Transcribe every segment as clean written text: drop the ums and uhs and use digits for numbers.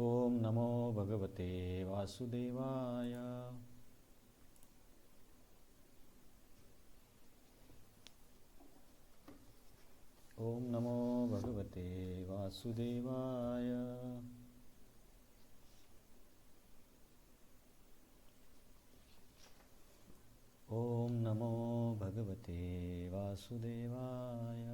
ओम नमो भगवते वासुदेवाय। ओम नमो भगवते वासुदेवाय। ओम नमो भगवते वासुदेवाय।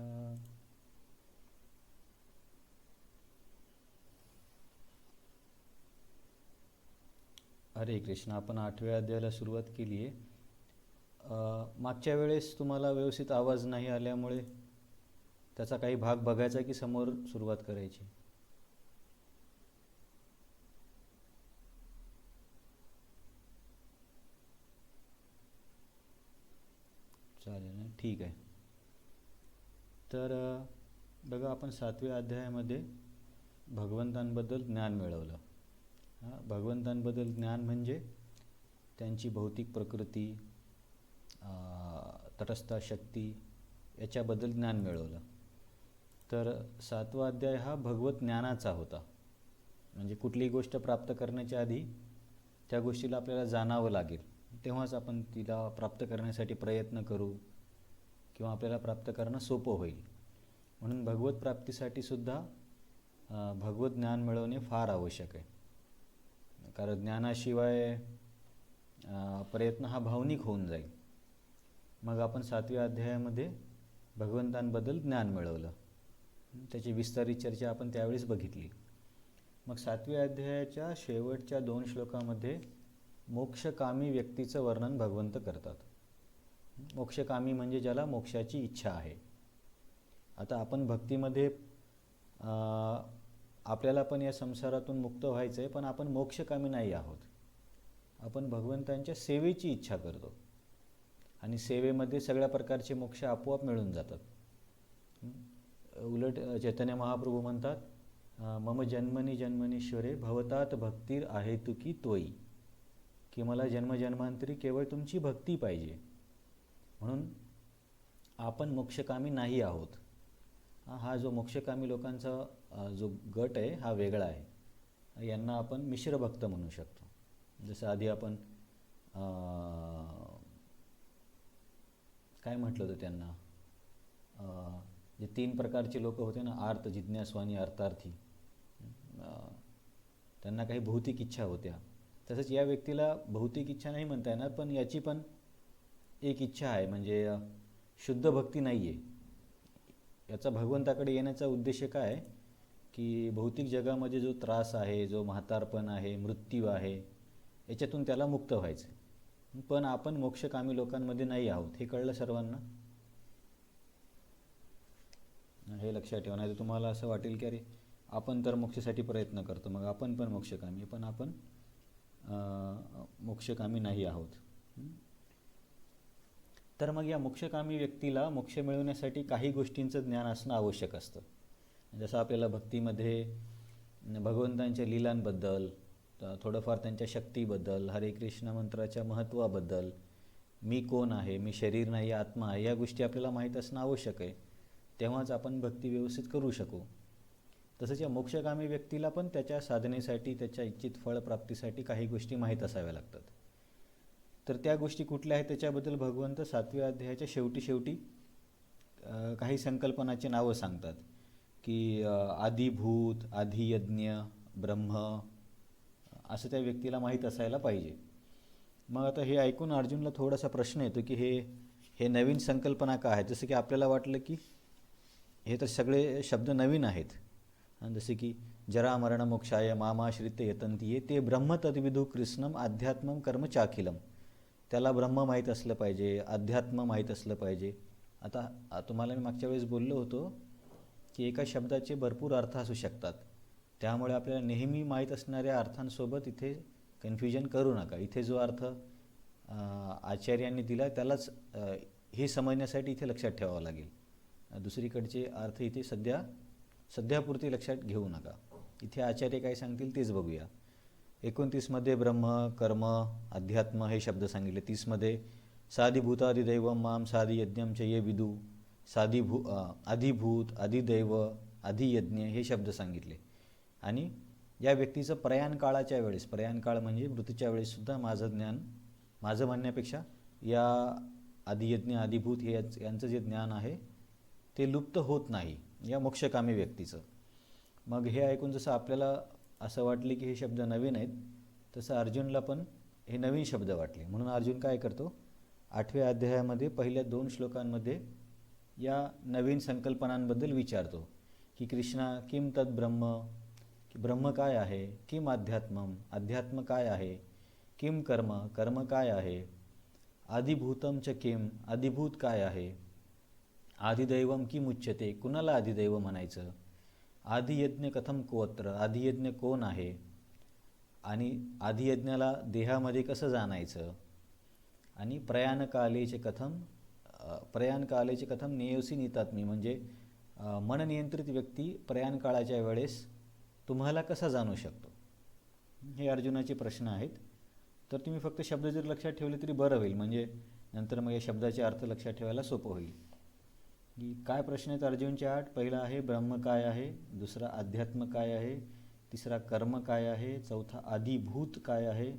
हरे कृष्ण. आपण 8व्या अध्यायाला सुरुवात केली आहे. मागच्या वेळेस तुम्हाला व्यवस्थित आवाज नाही आल्यामुळे त्याचा काही भाग बघायचा की समोर सुरुवात करायची? चालेल ना, ठीक आहे. तर बघा, आपण 7व्या अध्यायामध्ये भगवंतांबद्दल ज्ञान मिळवलं. भगवंतांबद्दल ज्ञान म्हणजे त्यांची भौतिक प्रकृती, तटस्थ शक्ती याच्याबद्दल ज्ञान मिळवलं. तर 7वा अध्याय हा भगवत ज्ञानाचा होता. म्हणजे कुठलीही गोष्ट प्राप्त करण्याच्या आधी त्या गोष्टीला आपल्याला जाणावं लागेल, तेव्हाच आपण तिला प्राप्त करण्यासाठी प्रयत्न करू किंवा आपल्याला प्राप्त करणं सोपं होईल. म्हणून भगवत प्राप्तीसाठी सुद्धा भगवत ज्ञान मिळवणे फार आवश्यक आहे. कारण ज्ञानाशिवाय प्रयत्न हा भावनिक होऊन जाईल. मग आपण 7व्या अध्यायामध्ये भगवंतांबद्दल ज्ञान मिळवलं. त्याची विस्तारित चर्चा आपण त्यावेळेस बघितली. मग 7व्या अध्यायाच्या शेवटच्या 2 श्लोकामध्ये मोक्षकामी व्यक्तीचं वर्णन भगवंत करतात. मोक्षकामी म्हणजे ज्याला मोक्षाची इच्छा आहे. आता आपण भक्तीमध्ये आपल्याला पण या संसारातून मुक्त व्हायचं आहे, पण आपण मोक्षकामी नाही आहोत. आपण भगवंतांच्या सेवेची इच्छा करतो आणि सेवेमध्ये सगळ्या प्रकारचे मोक्ष आपोआप मिळून जातात. उलट चैतन्य महाप्रभू म्हणतात, मम जन्मनी जन्मनीश्वरे भवतात भक्तीर आहेतुकी तोई, की मला जन्मजन्मांतरी केवळ तुमची भक्ती पाहिजे. म्हणून आपण मोक्षकामी नाही आहोत. हा जो मोक्षकामी लोकांचा जो गट आहे हा वेगळा आहे. यांना आपण मिश्र भक्त म्हणू शकतो. जसं आधी आपण काय म्हटलं होतं त्यांना, जे 3 प्रकारचे लोक होते ना, आर्त, जिज्ञासू आणि अर्थार्थी. त्यांना काही भौतिक इच्छा होत्या. तसंच या व्यक्तीला भौतिक इच्छा नाही म्हणता येणार, पण याची पण एक इच्छा आहे, म्हणजे शुद्ध भक्ती नाही आहे. याचा भगवंताकडे येण्याचा उद्देश काय आहे की भौतिक जगामध्ये जो त्रास आहे, जो म्हातारपण आहे, मृत्यू आहे, याच्यातून त्याला मुक्त व्हायचं. पण आपण मोक्षकामी लोकांमध्ये नाही आहोत, हे कळलं सर्वांना? हे लक्षात ठेवा, नाही तर तुम्हाला असं वाटेल की अरे आपण तर मोक्षासाठी प्रयत्न करतो, मग आपण पण मोक्षकामी, पण आपण मोक्षकामी नाही आहोत. तर मग या मोक्षकामी व्यक्तीला मोक्ष मिळवण्यासाठी काही गोष्टींचं ज्ञान असणं आवश्यक असतं. जसं आपल्याला भक्तीमध्ये भगवंतांच्या लीलांबद्दल, थोडंफार त्यांच्या शक्तीबद्दल, हरे कृष्ण मंत्राच्या महत्त्वाबद्दल, मी कोण आहे, मी शरीर नाही आत्मा आहे, या गोष्टी आपल्याला माहीत असणं आवश्यक आहे. तेव्हाच आपण भक्ती व्यवस्थित करू शकू. तसंच या मोक्षकामी व्यक्तीला पण त्याच्या साधनेसाठी, त्याच्या इच्छित फळप्राप्तीसाठी काही गोष्टी माहीत असाव्या लागतात. तर त्या गोष्टी कुठल्या आहेत त्याच्याबद्दल भगवंत 7व्या अध्यायाच्या शेवटी काही संकल्पनाचे नावं सांगतात, की आदिभूत, आदियज्ञ, ब्रह्म, असं त्या व्यक्तीला माहीत असायला पाहिजे. मग आता हे ऐकून अर्जुनला थोडासा प्रश्न येतो की हे नवीन संकल्पना का आहेत? जसं की आपल्याला वाटलं की हे तर सगळे शब्द नवीन आहेत. जसे की जरा मरण मोक्षाय मामाश्रित्य यतन्ति ये ते ब्रह्म तद्विदु कृष्णम अध्यात्मम कर्म चाखिलम. त्याला ब्रह्म माहीत असलं पाहिजे, अध्यात्म माहीत असलं पाहिजे. आता तुम्हाला मी मागच्या वेळेस बोललो होतो की एका शब्दाचे भरपूर अर्थ असू शकतात, त्यामुळे आपल्याला नेहमी माहीत असणाऱ्या अर्थांसोबत इथे कन्फ्युजन करू नका. इथे जो अर्थ आचार्यांनी दिला त्यालाच हे समजण्यासाठी इथे लक्षात ठेवावं लागेल. दुसरीकडचे अर्थ इथे सध्यापुरती लक्षात घेऊ नका. इथे आचार्य काय सांगतील तेच बघूया. 29मध्ये ब्रह्म, कर्म, अध्यात्म हे शब्द सांगितले. 30मध्ये साधिभूतादिदैवम माम साधियज्ञम च ये विदू, आधिभूत, अधिदैव, अधियज्ञ हे शब्द सांगितले. आणि या व्यक्तीचं प्रयाण काळाच्या वेळेस, प्रयाण काळ म्हणजे मृत्यूच्या वेळेससुद्धा माझं ज्ञान, माझं म्हणण्यापेक्षा या आदियज्ञ आदिभूत हे यांचं जे ज्ञान आहे ते लुप्त होत नाही या मोक्षकामी व्यक्तीचं. मग हे ऐकून जसं आपल्याला असं वाटले की हे शब्द नवीन आहेत, तसं अर्जुनला पण हे नवीन शब्द वाटले. म्हणून अर्जुन काय करतो, 8व्या अध्यायामध्ये पहिल्या 2 श्लोकांमध्ये या नवीन संकल्पनांबद्दल विचारतो की कृष्णा किम तद ब्रह्म, की ब्रह्म काय आहे, किम अध्यात्मम, अध्यात्म काय आहे, किम कर्म, कर्म काय आहे, आदिभूतम च किम, आदिभूत काय आहे, आदिदैवम किम उच्यते, कुणाला आदिदैव म्हणायचं, आदियज्ञ कथम कोत्र, आदियज्ञ कोण आहे, आणि आदियज्ञाला देहामध्ये कसं जाणायचं, आणि प्रयाणकालेचे कथम नियोसी नितात्मी, म्हणजे मननियंत्रित व्यक्ती प्रयाणकाळाच्या वेळेस तुम्हाला कसा जाणू शकतो. हे अर्जुनाचे प्रश्न आहेत. तर तुम्ही फक्त शब्द जर लक्षात ठेवले तरी बरं होईल, म्हणजे नंतर मग या शब्दाचे अर्थ लक्षात ठेवायला सोपं होईल. की काय प्रश्न आहेत अर्जुनचे 8? पहिला आहे ब्रह्म काय आहे, दुसरा अध्यात्म काय आहे, तिसरा कर्म काय आहे, चौथा आदिभूत काय आहे,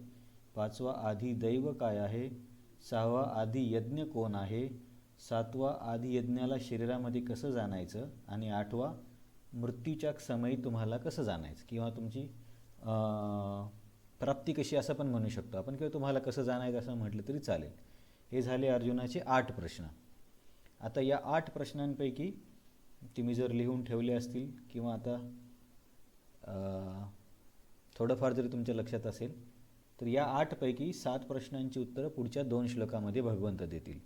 5वा आदिदैव काय आहे, 6वा आदियज्ञ कोण आहे, 7वा आदियज्ञाला शरीरामध्ये कसं जाणायचं, आणि 8वा मृत्यूच्या समयी तुम्हाला कसं जाणायचं, किंवा तुमची प्राप्ती कशी असं पण म्हणू शकतो आपण, किंवा तुम्हाला कसं जाणायचं असं म्हटलं तरी चालेल. हे झाले अर्जुनाचे 8 प्रश्न. आता या 8 प्रश्नांपैकी तुम्ही जर लिहून ठेवले असतील किंवा आता थोडंफार जरी तुमच्या लक्षात असेल तर या 8 पैकी 7 प्रश्नांची उत्तरं पुढच्या 2 श्लोकामध्ये भगवंत देतील.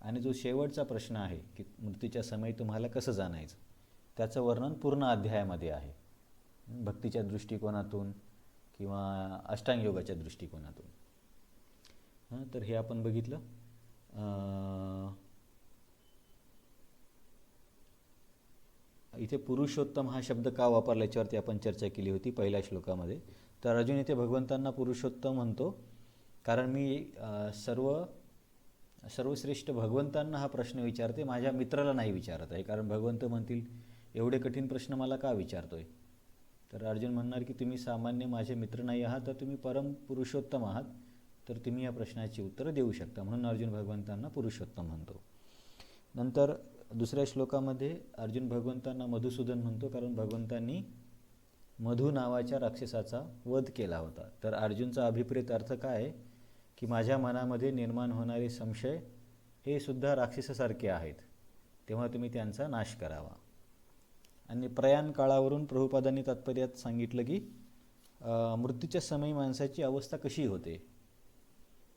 आणि जो शेवटचा प्रश्न आहे की मृत्यूच्या समयी तुम्हाला कसं जाणायचं, त्याचं वर्णन पूर्ण अध्यायामध्ये आहे, भक्तीच्या दृष्टिकोनातून किंवा अष्टांग योगाच्या दृष्टिकोनातून. तर हे आपण बघितलं. इथे पुरुषोत्तम हा शब्द का वापरला याच्यावरती आपण चर्चा केली होती पहिल्या श्लोकामध्ये. तर अर्जुन इथे भगवंतांना पुरुषोत्तम म्हणतो कारण मी सर्वश्रेष्ठ भगवंतांना हा प्रश्न विचारते, माझ्या मित्राला नाही विचारत आहे. कारण भगवंत म्हणतील एवढे कठीण प्रश्न मला का विचारतोय. तर अर्जुन म्हणणार की तुम्ही सामान्य माझे मित्र नाही आहात, तर तुम्ही परम पुरुषोत्तम आहात, तर तुम्ही या प्रश्नाची उत्तरं देऊ शकता. म्हणून अर्जुन भगवंतांना पुरुषोत्तम म्हणतो. नंतर दुसऱ्या श्लोकामध्ये अर्जुन भगवंतांना मधुसूदन म्हणतो, कारण भगवंतांनी मधु नावाच्या राक्षसाचा वध केला होता. तर अर्जुनचा अभिप्रेत अर्थ काय आहे की माझ्या मनामध्ये निर्माण होणारे संशय हे सुद्धा राक्षसासारखे आहेत, तेव्हा तुम्ही त्यांचा नाश करावा. आणि प्रयाण काळावरून प्रभुपादांनी तात्पर्यात सांगितलं की मृत्यूच्या समयी माणसाची अवस्था कशी होते,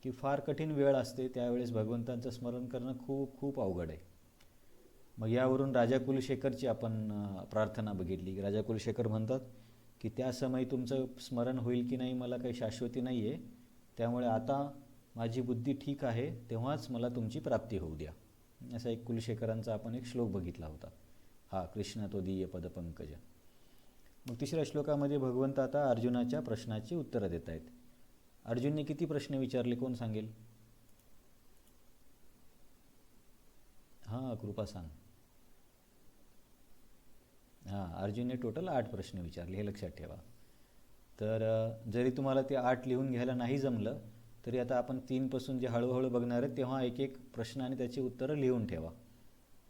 की फार कठीण वेळ असते, त्यावेळेस भगवंतांचं स्मरण करणं खूप खूप अवघड आहे. मग यावरून राजा कुलशेखरची आपण प्रार्थना बघितली. राजा कुलशेखर म्हणतात की त्या समयी तुमचं स्मरण होईल की नाही मला काही शाश्वती नाही आहे, त्यामुळे आता माझी बुद्धी ठीक आहे, तेव्हाच मला तुमची प्राप्ती होऊ द्या. असा एक कुलशेखरांचा आपण एक श्लोक बघितला होता, हा कृष्ण त्वदीय पदपंकज. मग तिसऱ्या श्लोकामध्ये भगवंत आता अर्जुनाच्या प्रश्नाची उत्तरं देत आहेत. अर्जुनने किती प्रश्न विचारले कोण सांगेल? हां, कृपा सांग. अर्जुनने टोटल 8 प्रश्न विचारले, हे लक्षात ठेवा. तर जरी तुम्हाला ते 8 लिहून घ्यायला नाही जमलं तरी आता आपण 3 पासून जे हळूहळू बघणार आहेत तेव्हा एक एक प्रश्न आणि त्याची उत्तरं लिहून ठेवा,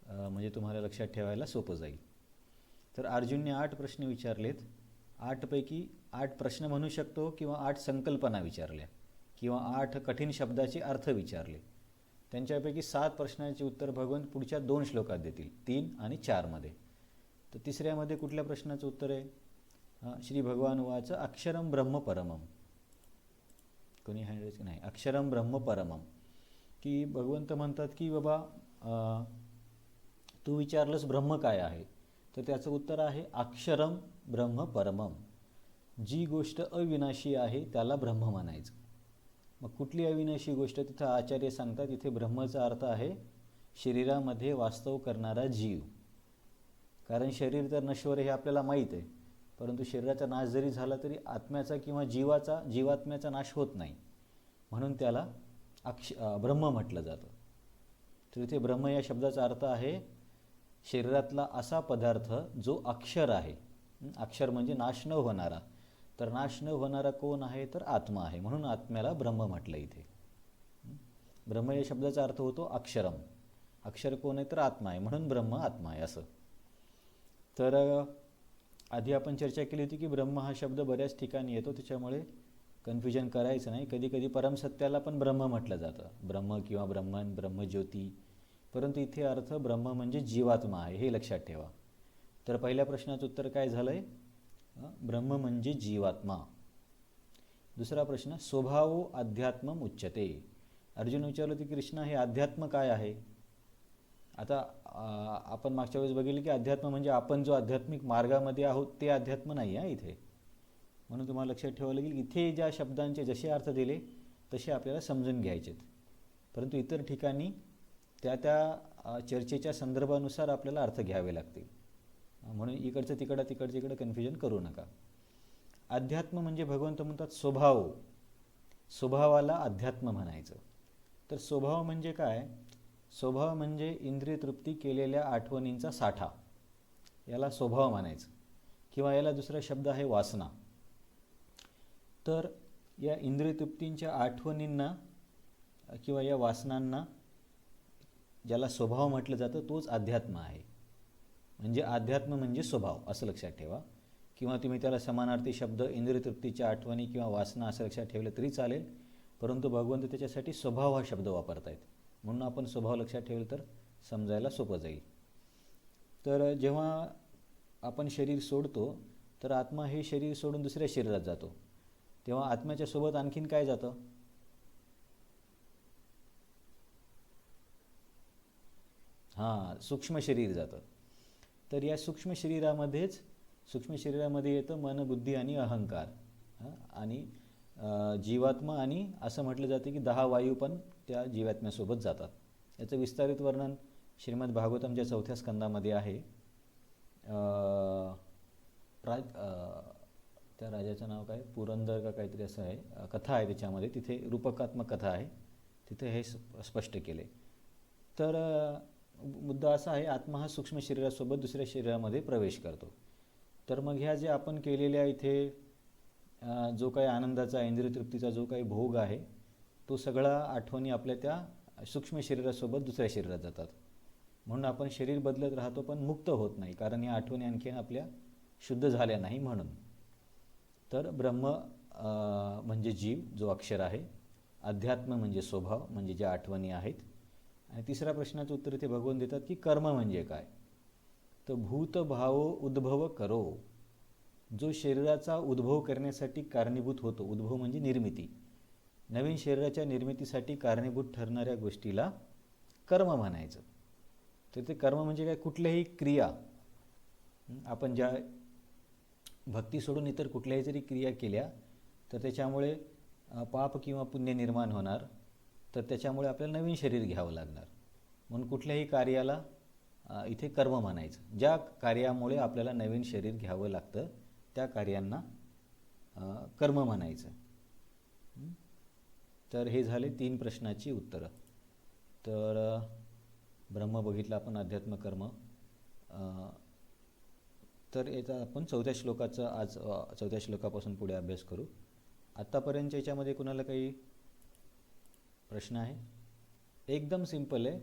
म्हणजे तुम्हाला लक्षात ठेवायला सोपं जाईल. तर अर्जुनने 8 प्रश्न विचारलेत. 8 पैकी 8 प्रश्न म्हणू शकतो किंवा 8 संकल्पना विचारल्या किंवा 8 कठीण शब्दाचे अर्थ विचारले. त्यांच्यापैकी 7 प्रश्नांची उत्तर भगवंत पुढच्या 2 श्लोकात देतील, 3 आणि 4 मध्ये. तर तिसऱ्यामध्ये कुठल्या प्रश्नाचं उत्तर आहे? श्री भगवान उवाच अक्षरम ब्रह्म परमम. कोणी हँड नाही. अक्षरम ब्रह्म परमम, की भगवंत म्हणतात की बाबा तू विचारलंस ब्रह्म काय आहे, तर त्याचं उत्तर आहे अक्षरम ब्रह्म परमम. जी गोष्ट अविनाशी आहे त्याला ब्रह्म म्हणायचं. मग कुठली अविनाशी गोष्ट? तिथं आचार्य सांगतात इथे ब्रह्मचा अर्थ आहे शरीरामध्ये वास्तव करणारा जीव. कारण शरीर तर नश्वर हे आपल्याला माहीत आहे, परंतु शरीराचा नाश जरी झाला तरी आत्म्याचा किंवा जीवात्म्याचा नाश होत नाही, म्हणून त्याला ब्रह्म म्हटलं जातं. तर इथे ब्रह्म या शब्दाचा अर्थ आहे शरीरातला असा पदार्थ जो अक्षर आहे. अक्षर म्हणजे नाश न होणारा, तर नाश न होणारा कोण आहे, तर आत्मा आहे. म्हणून आत्म्याला ब्रह्म म्हटलं इथे. ब्रह्म या शब्दाचा अर्थ होतो अक्षरम. अक्षर कोण आहे, तर आत्मा आहे, म्हणून ब्रह्म आत्मा आहे असं. तर आधी आपण चर्चा केली होती की ब्रह्म हा शब्द बऱ्याच ठिकाणी येतो, त्याच्यामुळे कन्फ्युजन करायचं नाही. कधी कधी परमसत्याला पण ब्रह्म म्हटलं जातं, ब्रह्म किंवा ब्रह्मन, ब्रह्मज्योती. परंतु इथे अर्थ ब्रह्म म्हणजे जीवात्मा आहे, हे लक्षात ठेवा. तर पहिल्या प्रश्नाचं उत्तर काय झालं आहे, ब्रह्म म्हणजे जीवात्मा. दुसरा प्रश्न, स्वभावो अध्यात्मम उच्यते. अर्जुन विचारलं होतं की कृष्णा, हे अध्यात्म काय आहे? आता आपण मागच्या वेळेस बघितलं की अध्यात्म म्हणजे आपण जो आध्यात्मिक मार्गामध्ये आहोत ते अध्यात्म नाही आहे इथे. म्हणून तुम्हाला लक्षात ठेवावं लागेल की इथे ज्या शब्दांचे जसे अर्थ दिले तसे आपल्याला समजून घ्यायचेत. परंतु इतर ठिकाणी त्या त्या चर्चेच्या संदर्भानुसार आपल्याला अर्थ घ्यावे लागतील. म्हणून इकडचं तिकडं, तिकडचं इकडं कन्फ्युजन करू नका. अध्यात्म म्हणजे भगवंत म्हणतात स्वभाव, स्वभावाला अध्यात्म म्हणायचं. तर स्वभाव म्हणजे काय? स्वभाव म्हणजे इंद्रिय तृप्ती केलेल्या आठवणींचा साठा, याला स्वभाव म्हणायचं. किंवा याला दुसरा शब्द आहे वासना. तर या इंद्रिय तृप्तींच्या आठवणींना किंवा या वासनांना ज्याला स्वभाव म्हटलं जातं तोच अध्यात्म आहे. म्हणजे अध्यात्म म्हणजे स्वभाव असं लक्षात ठेवा. किंवा तुम्ही त्याला समानार्थी शब्द इंद्रिय तृप्तीच्या आठवणी किंवा वासना असं लक्षात ठेवलं तरी चालेल. परंतु भगवंत त्याच्यासाठी स्वभाव हा शब्द वापरतायत, म्हणून आपण स्वभाव लक्षात ठेवलं तर समजायला सोपं जाईल. तर जेव्हा आपण शरीर सोडतो तर आत्मा हे शरीर सोडून दुसऱ्या शरीरात जातो, तेव्हा आत्म्याच्या सोबत आणखीन काय जातं? सूक्ष्म शरीर जातं. तर या सूक्ष्म शरीरामध्ये येतं मन, बुद्धी आणि अहंकार. आणि जीवात्मा, आणि असं म्हटलं जातं की 10 वायू पण त्या जीवात्म्यासोबत जातात. याचं विस्तारित वर्णन श्रीमद भागवतमच्या 4थ्या स्कंदामध्ये आहे. त्या राजाचं नाव काय, पुरंदर का काहीतरी असं आहे, कथा आहे त्याच्यामध्ये, तिथे रूपकात्मक कथा आहे, तिथे हे स्पष्ट केले. तर मुद्दा असा आहे, आत्मा हा सूक्ष्म शरीरासोबत दुसऱ्या शरीरामध्ये प्रवेश करतो. तर मग ह्या जे आपण केलेल्या इथे जो काही आनंदाचा, इंद्रिय तृप्तीचा जो काही भोग आहे तो सगळा आठवणी आपल्या त्या सूक्ष्म शरीरासोबत दुसऱ्या शरीरात जातात. म्हणून आपण शरीर बदलत राहतो पण मुक्त होत नाही, कारण या आठवणी आणखीन आपल्या शुद्ध झाल्या नाही म्हणून. तर ब्रह्म म्हणजे जीव जो अक्षर आहे, अध्यात्म म्हणजे स्वभाव म्हणजे ज्या आठवणी आहेत. आणि तिसऱ्या प्रश्नाचं उत्तर इथे भगवान देतात की कर्म म्हणजे काय. तर भूतभावो उद्भव करो, जो शरीराचा उद्भव करण्यासाठी कारणीभूत होतो. उद्भव म्हणजे निर्मिती. नवीन शरीराच्या निर्मितीसाठी कारणीभूत ठरणाऱ्या गोष्टीला कर्म म्हणायचं. तर ते कर्म म्हणजे काय, कुठल्याही क्रिया, आपण ज्या भक्ती सोडून इतर कुठल्याही जरी क्रिया केल्या तर त्याच्यामुळे पाप किंवा पुण्य निर्माण होणार, तर त्याच्यामुळे आपल्याला नवीन शरीर घ्यावं लागणार. म्हणून कुठल्याही कार्याला इथे कर्म म्हणायचं. ज्या कार्यामुळे आपल्याला नवीन शरीर घ्यावं लागतं त्या कार्यांना कर्म म्हणायचं. तर हे झाले 3 प्रश्नाची उत्तरं. तर ब्रह्म बघितलं आपण, अध्यात्म, कर्म. तर याचा आपण 4थ्या श्लोकाचा आज 4थ्या श्लोकापासून पुढे अभ्यास करू. आत्तापर्यंतच्या याच्यामध्ये कुणाला काही प्रश्न आहे? एकदम सिंपल आहे.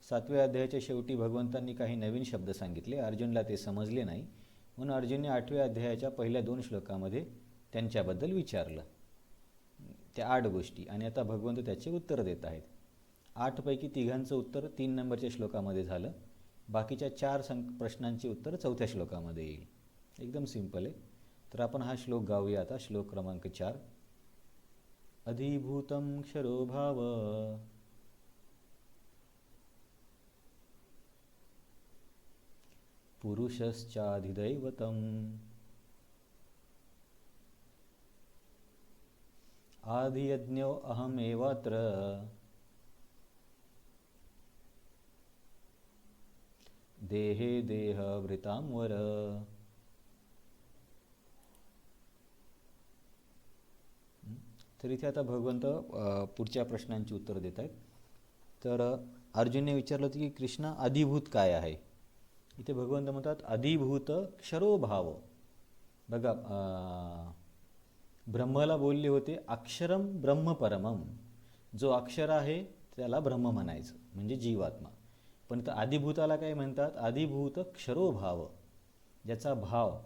7व्या अध्यायाच्या शेवटी भगवंतांनी काही नवीन शब्द सांगितले, अर्जुनला ते समजले नाही, म्हणून अर्जुनने 8व्या अध्यायाच्या पहिल्या 2 श्लोकामध्ये त्यांच्याबद्दल विचारलं, त्या 8 गोष्टी. आणि आता भगवंत त्याचे उत्तर देत आहेत. 8 पैकी 3 उत्तर 3 नंबरच्या श्लोकामध्ये झालं. बाकीच्या 4 प्रश्नांची उत्तर 4थ्या श्लोकामध्ये येईल. एकदम सिंपल आहे. तर आपण हा श्लोक गाऊया आता. श्लोक क्रमांक 4. अधिभूतं क्षरो भाव पुरुषश्चाधिदैवतम् आदियज्ञो अहमेवात्र देहे देहवृतांवर. तर इथे आता भगवंत पुढच्या प्रश्नांची उत्तर देत आहेत. तर अर्जुनने विचारलं होतं की कृष्णा, अधिभूत काय आहे. इथे भगवंत म्हणतात अधिभूत क्षरोभाव. बघा, ब्रह्माला बोलले होते अक्षरम ब्रह्म परमम, जो अक्षर आहे त्याला ब्रह्म म्हणायचं म्हणजे जीवात्मा. पण तर आदिभूताला काय म्हणतात, आदिभूत क्षरोभाव, ज्याचा भाव,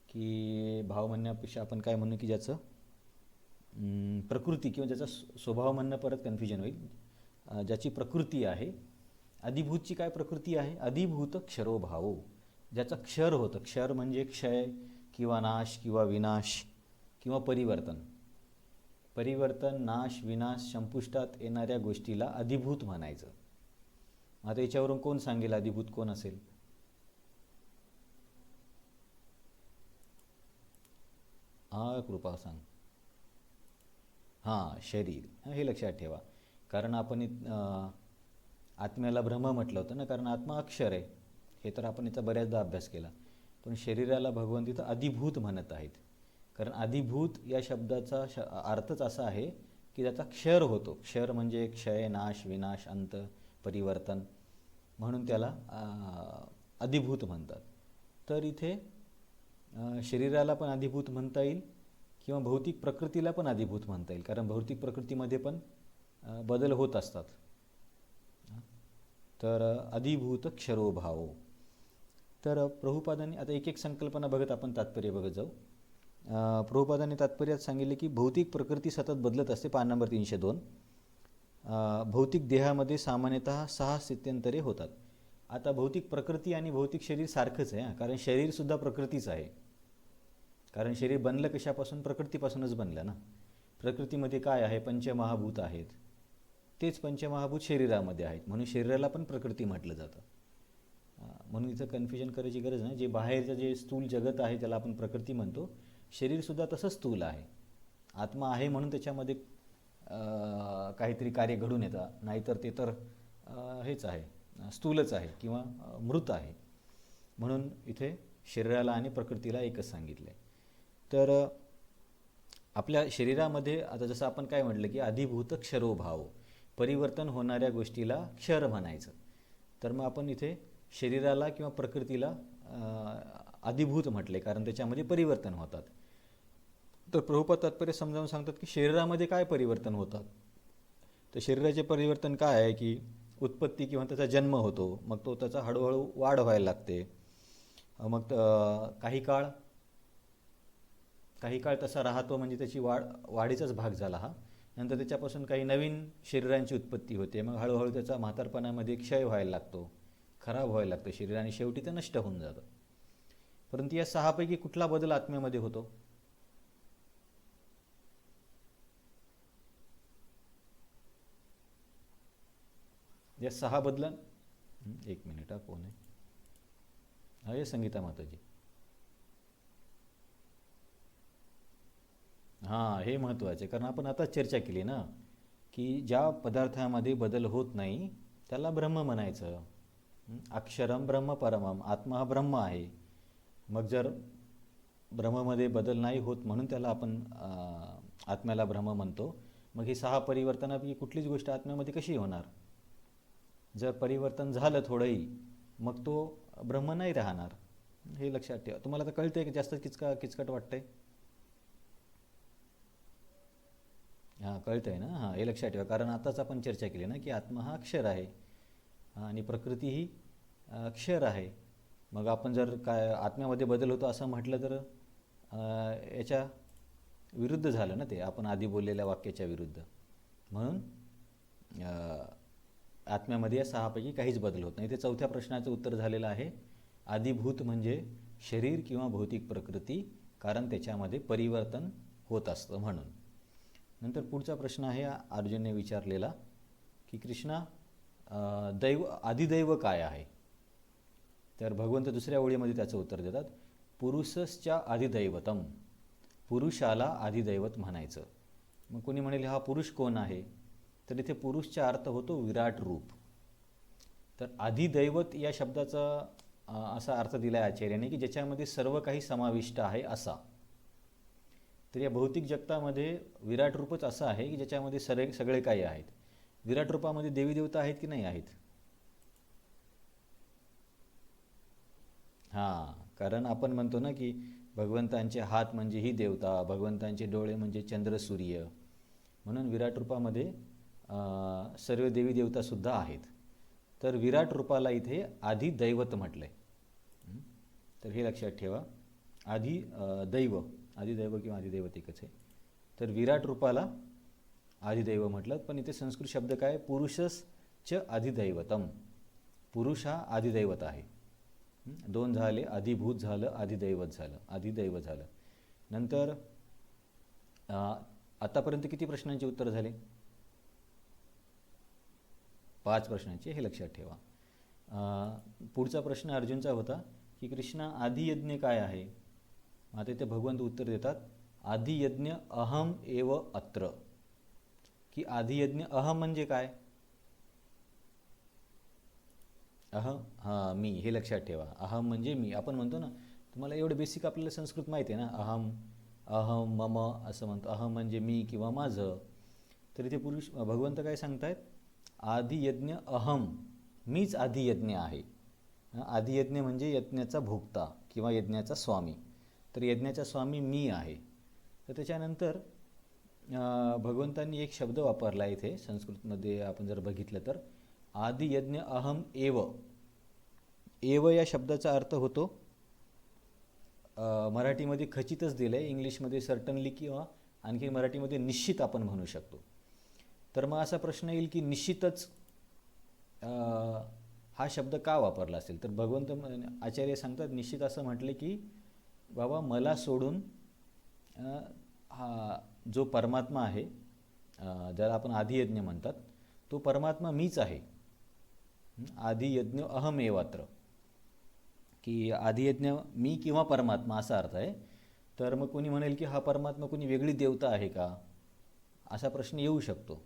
की भाव म्हणण्यापेक्षा आपण काय म्हणू की ज्याचं प्रकृती किंवा ज्याचा स्वभाव म्हणणं परत कन्फ्युजन होईल, ज्याची प्रकृती आहे. आदिभूतची काय प्रकृती आहे, आदिभूत क्षरोभाव, ज्याचा क्षर होतं. क्षर म्हणजे क्षय किंवा नाश किंवा विनाश किंवा परिवर्तन. परिवर्तन, नाश, विनाश, संपुष्टात येणाऱ्या गोष्टीला अधिभूत म्हणायचं. आता याच्यावरून कोण सांगेल अधिभूत कोण असेल? हा, कृपा सांग. हां, शरीर, हे लक्षात ठेवा. कारण आपण आत्म्याला ब्रह्म म्हटलं होतं ना, कारण आत्मा अक्षर आहे. हे तर आपण याचा बऱ्याचदा अभ्यास केला. पण शरीराला भगवान तिथं अधिभूत म्हणत आहेत. कारण अधिभूत या शब्दाचा अर्थच असा आहे की त्याचा क्षर होतो. क्षर म्हणजे क्षय, नाश, विनाश, अंत, परिवर्तन, म्हणून त्याला अधिभूत म्हणतात. तर इथे शरीराला पण अधिभूत म्हणता येईल किंवा भौतिक प्रकृतीला पण अधिभूत म्हणता येईल, कारण भौतिक प्रकृतीमध्ये पण बदल होत असतात. तर अधिभूत क्षरोभाव. तर प्रभुपादांनी आता एक एक संकल्पना बघत आपण तात्पर्य बघत जाऊ. प्रभुपादांनी तात्पर्यात सांगितले की भौतिक प्रकृती सतत बदलत असते. पान नंबर 302. भौतिक देहामध्ये सामान्यतः 6 स्थित्यंतरे होतात. आता भौतिक प्रकृती आणि भौतिक शरीर सारखंच आहे, कारण शरीरसुद्धा प्रकृतीच आहे. कारण शरीर बनलं कशापासून, प्रकृतीपासूनच बनलं ना. प्रकृतीमध्ये काय आहे, पंचमहाभूत आहेत. तेच पंचमहाभूत शरीरामध्ये आहेत, म्हणून शरीराला पण प्रकृती म्हटलं जातं. म्हणून इथं कन्फ्युजन करायची गरज नाही. जे बाहेरचं जे स्थूल जगत आहे त्याला आपण प्रकृती म्हणतो, शरीरसुद्धा तसंच स्थूल आहे. आत्मा आहे म्हणून त्याच्यामध्ये काहीतरी कार्य घडून येतात, नाहीतर ते तर हेच आहे, स्थूलच आहे किंवा मृत आहे. म्हणून इथे शरीराला आणि प्रकृतीला एकच सांगितलं आहे. तर आपल्या शरीरामध्ये आता जसं आपण काय म्हटलं की अधिभूत क्षरोभाव, परिवर्तन होणाऱ्या गोष्टीला क्षर म्हणायचं. तर मग आपण इथे शरीराला किंवा प्रकृतीला अधिभूत म्हटले, कारण त्याच्यामध्ये परिवर्तन होतात. तर प्रभुपाद तात्पर्य समजावून सांगतात की शरीरामध्ये काय परिवर्तन होतात. तर शरीराचे परिवर्तन काय आहे की उत्पत्ती किंवा त्याचा जन्म होतो, मग तो त्याचा हळूहळू वाढ व्हायला लागते. मग काही काळ तसा राहतो, म्हणजे त्याची वाढीचाच भाग झाला हा. नंतर त्याच्यापासून काही नवीन शरीरांची उत्पत्ती होते. मग हळूहळू त्याचा म्हातारपणामध्ये क्षय व्हायला लागतो, खराब व्हायला लागतं शरीर, आणि शेवटी ते नष्ट होऊन जातं. परंतु या 6 पैकी कुठला बदल आत्म्यामध्ये होतो? या 6 बदलन, एक मिनिट, हा कोण आहे? हा, ये संगीता माताजी. हां, हे महत्त्वाचे, कारण आपण आता चर्चा केली ना की ज्या पदार्थामध्ये बदल होत नाही त्याला ब्रह्म म्हणायचं. अक्षरम ब्रह्म परमम, आत्मा हा ब्रह्म आहे. मग जर ब्रह्ममध्ये बदल नाही होत म्हणून त्याला आपण आत्म्याला ब्रह्म म्हणतो. मग ही 6 परिवर्तनापैकी कुठलीच गोष्ट आत्म्यामध्ये कशी होणार? जर परिवर्तन झालं थोडंही, मग तो ब्रह्म नाही राहणार. हे लक्षात ठेवा. तुम्हाला तर कळतंय की जास्त किचकट वाटतंय? हां, कळतंय ना. हां, हे लक्षात ठेवा, कारण आताच आपण चर्चा केली ना की आत्मा हा अक्षर आहे आणि प्रकृती ही क्षर आहे. मग आपण जर काय आत्म्यामध्ये बदल होतो असं म्हटलं तर याच्या विरुद्ध झालं ना ते, आपण आधी बोललेल्या वाक्याच्या विरुद्ध. म्हणून आत्म्यामध्ये या 6 पैकी काहीच बदल होत नाही. ते 4थ्या प्रश्नाचं उत्तर झालेलं आहे. आदिभूत म्हणजे शरीर किंवा भौतिक प्रकृती, कारण त्याच्यामध्ये परिवर्तन होत असतं म्हणून. नंतर पुढचा प्रश्न आहे अर्जुनने विचारलेला की कृष्णा, आदिदैव काय आहे? तर भगवंत दुसऱ्या ओळीमध्ये त्याचं उत्तर देतात, पुरुषश्च आदिदैवतम, पुरुषाला आदिदैवत म्हणायचं. मग कोणी म्हणेल हा पुरुष कोण आहे? तर इथे पुरुषचा अर्थ होतो विराट रूप. तर आदिदैवत या शब्दाचा असा अर्थ दिला आहे आचार्याने की ज्याच्यामध्ये सर्व काही समाविष्ट आहे असा. तर या भौतिक जगतामध्ये विराट रूपच असं आहे की ज्याच्यामध्ये सगळे काही आहेत. विराट रूपामध्ये देवी देवता आहेत की नाही आहेत? हां, कारण आपण म्हणतो ना की भगवंतांचे हात म्हणजे ही देवता, भगवंतांचे डोळे म्हणजे चंद्र सूर्य, म्हणून विराट रूपामध्ये सर्व देवी देवतासुद्धा आहेत. तर विराट रूपाला इथे आदिदैवत म्हटलं आहे. तर हे लक्षात ठेवा. आदिदैव किंवा आदिदैवत एकच आहे. तर विराट रूपाला आदिदैव म्हटलं. पण इथे संस्कृत शब्द काय, पुरुषश्च अधिदैवतम, पुरुष हा आदिदैवत आहे. दोन झाले, अधिभूत झालं, आदिदैवत झालं. नंतर आतापर्यंत किती प्रश्नांची उत्तर झाले? 5 प्रश्नांचे, हे लक्षात ठेवा. पुढचा प्रश्न अर्जुनचा होता की कृष्णा आदियज्ञ काय आहे? आता इथे भगवंत उत्तर देतात, आदियज्ञ अहम एव अत्र. की आदियज्ञ अहम म्हणजे काय? मी, हे लक्षात ठेवा. अहम म्हणजे मी. आपण म्हणतो ना, तुम्हाला एवढं बेसिक आपल्याला संस्कृत माहिती आहे ना, अहम मम असं म्हणतो. अहम म्हणजे मी किंवा माझं. तर इथे भगवंत काय सांगतायत, आदियज्ञ अहम, मीच आदियज्ञ आहे. आदियज्ञ म्हणजे यज्ञाचा भोक्ता किंवा यज्ञाचा स्वामी. तर यज्ञाचा स्वामी मी आहे. तर त्याच्यानंतर भगवंतांनी एक शब्द वापरला इथे संस्कृतमध्ये आपण जर बघितलं तर, आदियज्ञ अहम एव. एव या शब्दाचा अर्थ होतो, मराठीमध्ये खचितच दिलं आहे, इंग्लिशमध्ये सर्टनली किंवा आणखी मराठीमध्ये निश्चित आपण म्हणू शकतो. तर मग असा प्रश्न येईल की निश्चितच हा शब्द का वापरला असेल? तर भगवंत आचार्य सांगतात, निश्चित असं म्हटले की बाबा मला सोडून हा जो परमात्मा आहे, ज्याला आपण आदियज्ञ म्हणतात, तो परमात्मा मीच आहे. आदियज्ञ अहम एवात्र, की आदियज्ञ मी किंवा परमात्मा असा अर्थ आहे. तर मग कोणी म्हणेल की हा परमात्मा कोणी वेगळी देवता आहे का, असा प्रश्न येऊ शकतो.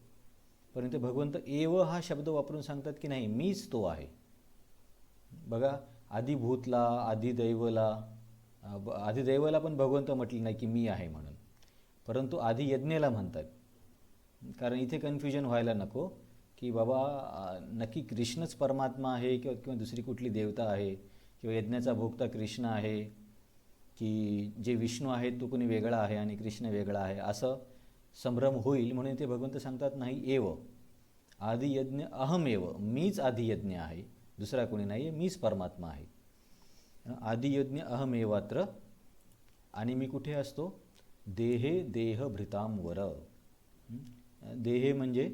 परंतु भगवंत एव हा शब्द वापरून सांगतात की नाही, मीच तो आहे. बघा, आदिभूतला, आदिदैवला पण भगवंत म्हटले नाही की मी आहे म्हणून, परंतु आदियज्ञला म्हणतात. कारण इथे कन्फ्युजन व्हायला नको की बाबा नक्की कृष्णच परमात्मा आहे किंवा दुसरी कुठली देवता आहे, किंवा यज्ञाचा भोक्ता कृष्ण आहे, की जे विष्णू आहे तो कोणी वेगळा आहे आणि कृष्ण वेगळा आहे, असं संभ्रम होईल. म्हणून ते भगवंत सांगतात नाही, एव आदियज्ञ अहम एव, मीच आदियज्ञ आहे, दुसरा कोणी नाही आहे, मीच परमात्मा आहे. आदियज्ञ अहम एवात्र. आणि मी कुठे असतो? देहे देहभृताम वर. देहे म्हणजे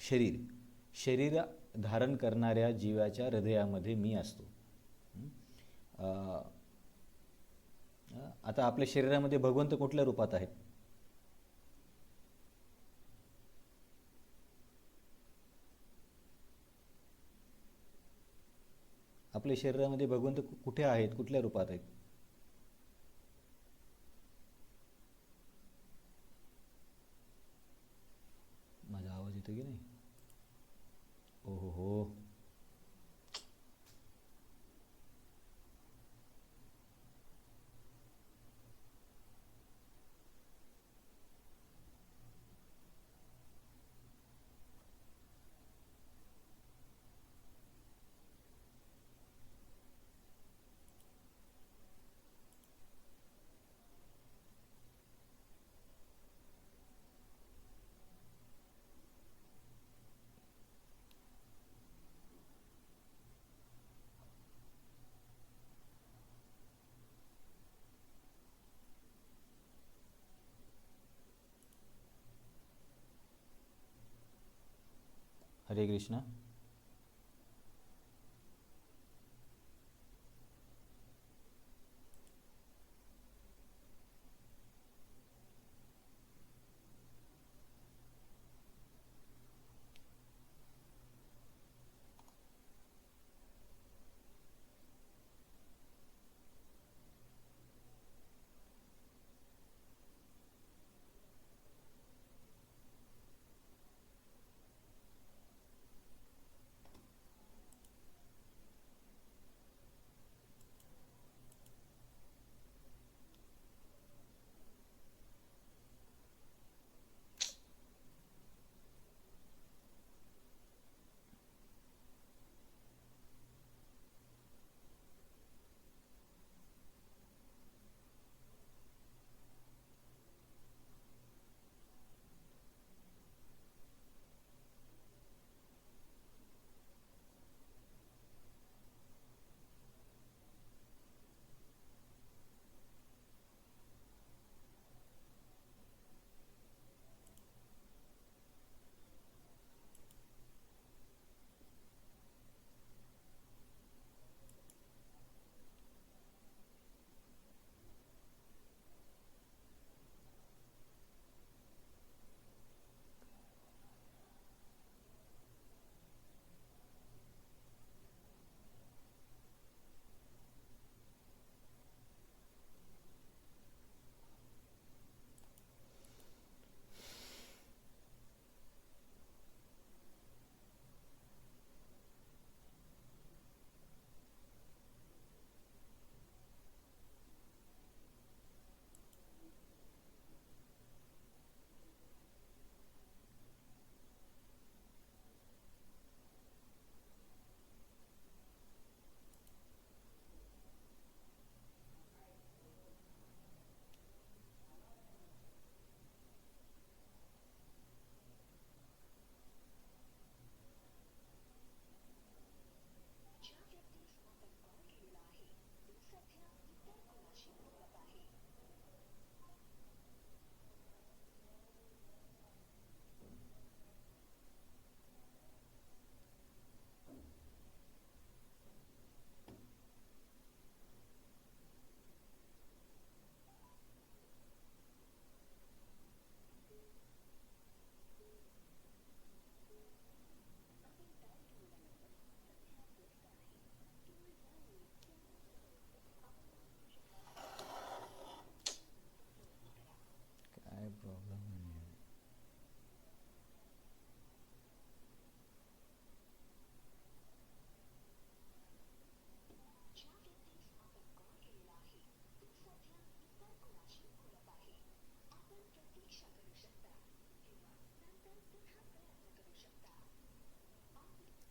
शरीर धारण करणाऱ्या जीवाच्या हृदयामध्ये मी असतो. आता आपल्या शरीरामध्ये भगवंत कुठल्या रूपात आहेत? आपल्या शरीरामध्ये भगवंत कुठे आहेत, कुठल्या रूपात आहेत? माझा आवाज येतो की नाही? ओहो हो. हरे कृष्णा.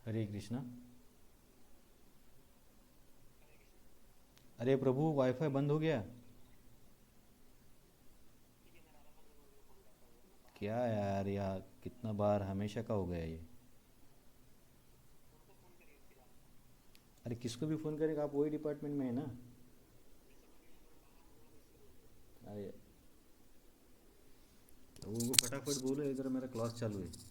हरे कृष्णा। अरे प्रभु, वाईफाई बंद हो गया क्या यार? यार कितना बार, हमेशा का हो गया ये। अरे किसको भी फ़ोन करेगा, आप वही डिपार्टमेंट में है ना? अरे तो उनको फटाफट बोलो, इधर मेरा क्लास चालू है।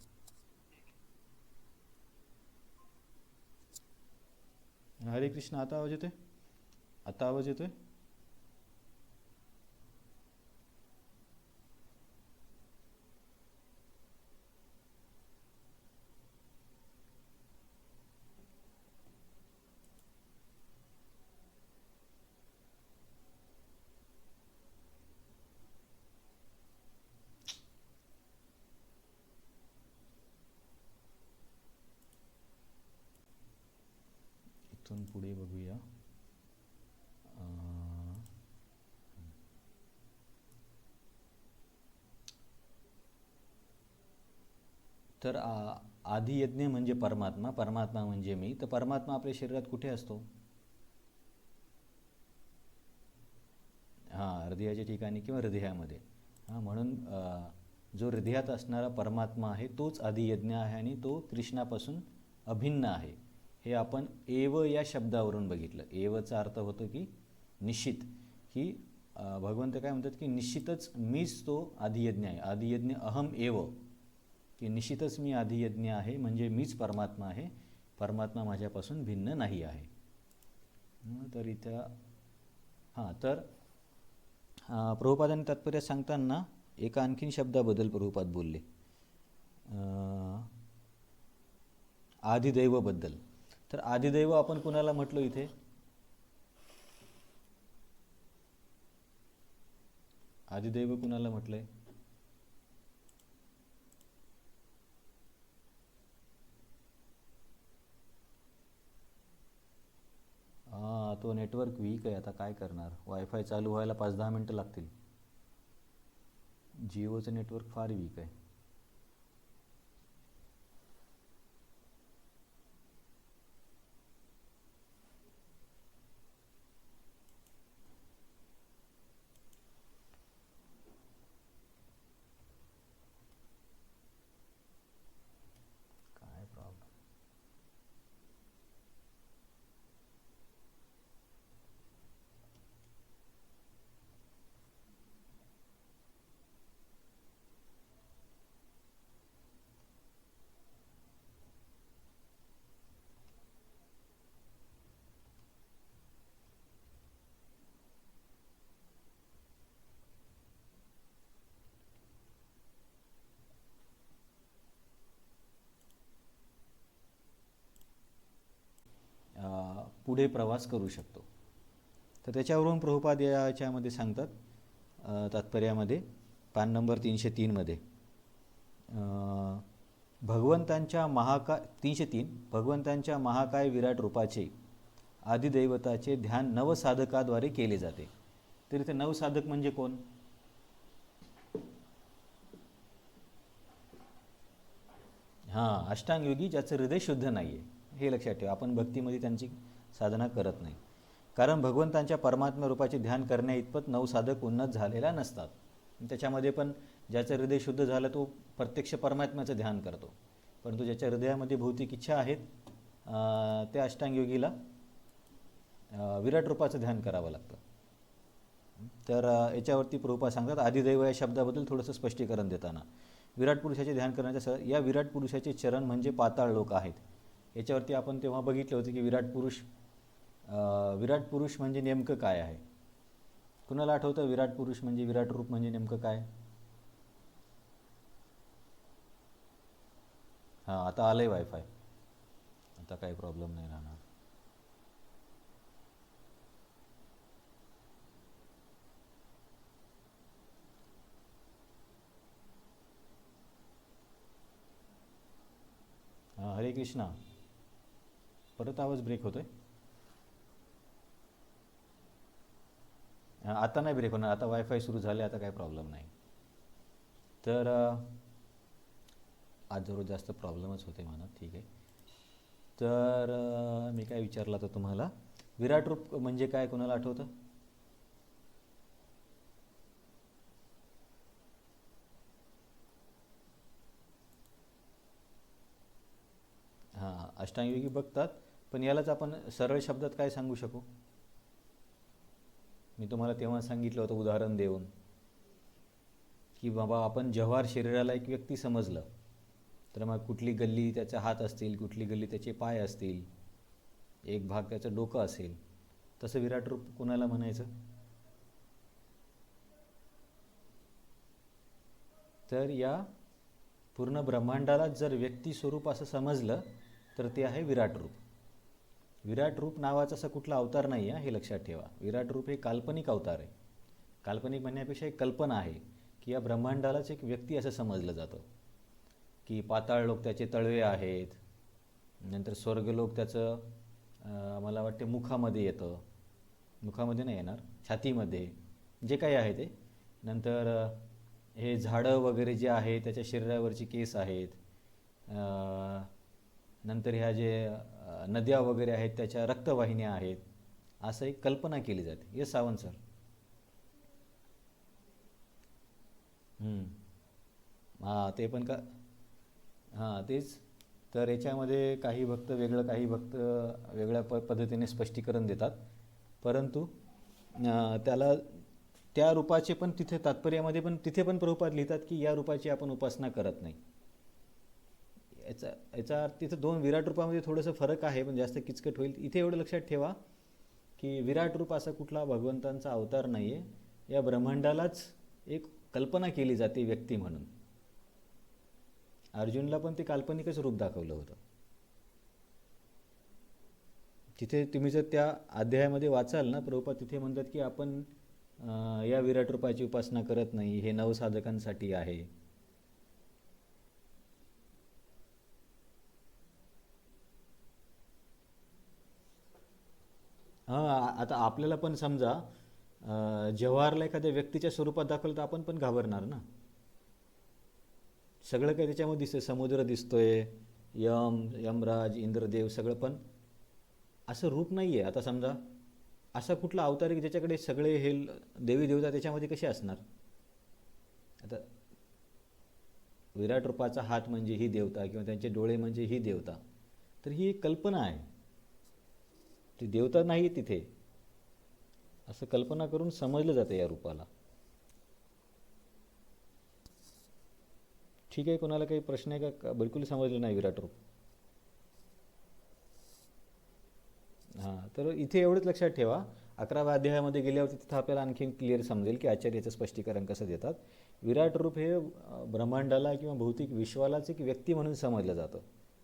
हरे कृष्ण, आता आवाज येतोय? आता आवाज येतोय? इथून पुढे बघूया. अं, तर आधी यज्ञ म्हणजे परमात्मा, परमात्मा म्हणजे मी. तर परमात्मा आपल्या शरीरात कुठे असतो? हां, हृदयाच्या ठिकाणी किंवा हृदयामध्ये. हां, म्हणून जो हृदयात असणारा परमात्मा आहे तोच आदियज्ञ आहे आणि तो कृष्णापासून अभिन्न आहे. हे आपण एव या शब्दावरून बघितलं. एवचा अर्थ होतो की निश्चित, की भगवंत काय म्हणतात की निश्चितच मीच तो आदियज्ञ आहे. आदियज्ञ अहम एव, की निश्चितच मी आदियज्ञ आहे, म्हणजे मीच परमात्मा आहे. परमात्मा माझ्यापासून भिन्न नाही आहे. तर इथं हां, तर प्रभुपादांनी तात्पर्य सांगताना एका आणखीन शब्दाबद्दल प्रभुपाद बोलले, आदिदैवबद्दल. तर आदिदैव आपण कुणाला म्हटलो इथे? आदिदैव कुणाला म्हटलंय? हां, तो नेटवर्क वीक आहे. आता काय करणार? वायफाय चालू व्हायला 5-10 मिनटं लागतील. जिओचं नेटवर्क फार वीक आहे. काय प्रॉब्लेम? पुढे प्रवास करू शकतो. तर त्याच्यावरून प्रभुपाद याच्यामध्ये सांगतात, तात्पर्यामध्ये पान नंबर 303 मध्ये, भगवंतांच्या महाकाय 303 भगवंतांच्या महाकाय विराट रूपाचे आदिदैवताचे ध्यान नवसाधकाद्वारे केले जाते. तर इथे नवसाधक म्हणजे कोण? हां, अष्टांगयोगी ज्याचं हृदय शुद्ध नाही आहे, हे लक्षात ठेवा. आपण भक्तीमध्ये त्यांची साधना करत नाही, कारण भगवंतांच्या परमात्मा रूपाचे ध्यान करण्या इतपत नवसाधक उन्नत झालेला नसतात. त्याच्यामध्ये पण ज्याचं हृदय शुद्ध झालं तो प्रत्यक्ष परमात्म्याचं ध्यान करतो, परंतु ज्याच्या हृदयामध्ये भौतिक इच्छा आहेत त्या अष्टांगयोगीला विराट रूपाचं ध्यान करावं लागतं. तर याच्यावरती प्रभुपाद सांगतात, आदिदैव या शब्दाबद्दल थोडंसं स्पष्टीकरण देताना, विराट पुरुषाचे ध्यान करण्याच्या या विराट पुरुषाचे चरण म्हणजे पाताळ लोक आहेत. याच्यावरती आपण तेव्हा बघितलं होतं की विराट पुरुष म्हणजे नेमकं काय आहे? कुणाला आठवतं विराट पुरुष म्हणजे, विराट रूप म्हणजे नेमकं काय? हां, आता आलंय वायफाय, आता काही प्रॉब्लेम नाही राहणार. हां, हरे कृष्णा. परत आवाज ब्रेक होतोय. आता नाही ब्रेक होणार, आता वायफाय सुरू झाले, आता काही प्रॉब्लेम नाही. तर आज जरूर जास्त प्रॉब्लेमच होते म्हणा, ठीक आहे. तर मी काय विचारलं तर तुम्हाला, विराट रूप म्हणजे काय, कोणाला आठवतं? हां, अष्टांगयोगी बघतात, पण यालाच आपण सरळ शब्दात काय सांगू शकू? मी तुम्हाला तेव्हा सांगितलं होतं उदाहरण देऊन, की बाबा आपण जव्हार शरीराला एक व्यक्ती समजलं, तर मग कुठली गल्ली त्याचा हात असतील, कुठली गल्ली त्याचे पाय असतील, एक भाग त्याचं डोकं असेल, तसं विराट रूप कोणाला म्हणायचं? तर या पूर्ण ब्रह्मांडालाच जर व्यक्ती स्वरूप असं समजलं तर ते आहे विराट रूप. विराट रूप नावाचा असा कुठला अवतार नाही आहे, हे लक्षात ठेवा. विराट रूप हे काल्पनिक अवतार आहे. काल्पनिक म्हणण्यापेक्षा एक कल्पना आहे की या ब्रह्मांडालाच एक व्यक्ती असं समजलं जातं, की पाताळ लोक त्याचे तळवे आहेत, नंतर स्वर्गलोक त्याचं मला वाटते मुखामध्ये येतं, मुखामध्ये नाही येणार, छातीमध्ये, जे काही आहे ते. नंतर हे झाडं वगैरे जे आहे त्याच्या शरीरावरची केस आहेत. नंतर ह्या जे नद्या वगैरे आहेत त्याच्या रक्तवाहिन्या आहेत, असं एक कल्पना केली जाते. Yes Sawant sir. हां, ते पण का, हां तेच. तर याच्यामध्ये काही भक्त वेगळं, काही भक्त वेगळ्या पद्धतीने स्पष्टीकरण देतात, परंतु त्याला त्या रूपाचे पण तिथे तात्पर्यामध्ये पण तिथे पण प्रभुपाद लिहितात की या रूपाची आपण उपासना करत नाही. याचा याचा अर्थ तिथं दोन विराट रूपामध्ये थोडंसं फरक आहे, पण जास्त किचकट होईल. इथे एवढं लक्षात ठेवा की विराट रूप असा कुठला भगवंतांचा अवतार नाही आहे, या ब्रह्मांडालाच एक कल्पना केली जाते व्यक्ती म्हणून. अर्जुनला पण ते काल्पनिकच रूप दाखवलं होतं. तिथे तुम्ही जर त्या अध्यायामध्ये वाचाल ना, प्रभुपाद तिथे म्हणतात की आपण या विराट रूपाची उपासना करत नाही, हे नवसाधकांसाठी आहे. हां, आता आपल्याला पण समजा जव्हारला एखाद्या व्यक्तीच्या स्वरूपात दाखवलं तर आपण पण घाबरणार ना. सगळं काही त्याच्यामध्ये दिसतंय, समुद्र दिसतोय, यमराज, इंद्रदेव, सगळं, पण असं रूप नाही आहे. आता समजा असा कुठला अवतार आहे की ज्याच्याकडे सगळे हे देवी देवता त्याच्यामध्ये कसे असणार? आता विराट रूपाचा हात म्हणजे ही देवता किंवा त्यांचे डोळे म्हणजे ही देवता, तर ही एक कल्पना आहे, ती देवता नाही तिथे. असं कल्पना करून समजलं जातं या रूपाला. ठीक आहे, कोणाला काही प्रश्न आहे का? बिलकुल समजलं नाही विराट रूप? हां, तर इथे एवढंच लक्षात ठेवा, 11व्या अध्यायामध्ये गेल्यावरती तिथं आपल्याला आणखीन क्लिअर समजेल की आचार्याचं स्पष्टीकरण कसं देतात. विराट रूप हे ब्रह्मांडाला किंवा भौतिक विश्वालाच एक व्यक्ती म्हणून समजलं जातं,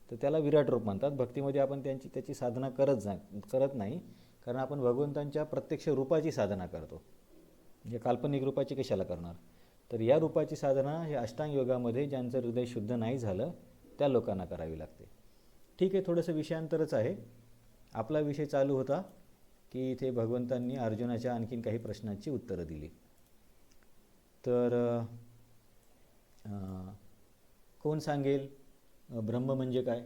तर त्याला विराट रूप म्हणतात. भक्तीमध्ये आपण त्याची साधना करत नाही, कारण आपण भगवंतांच्या प्रत्यक्ष रूपाची साधना करतो, म्हणजे काल्पनिक रूपाची कशाला करणार. तर या रूपाची साधना हे अष्टांग योगामध्ये ज्यांचं हृदय शुद्ध नाही झालं त्या लोकांना करावी लागते. ठीक आहे, थोडंसं विषयांतरच आहे. आपला विषय चालू होता की इथे भगवंतांनी अर्जुनाच्या आणखीन काही प्रश्नांची उत्तरं दिली. तर कोण सांगेल ब्रह्म म्हणजे काय?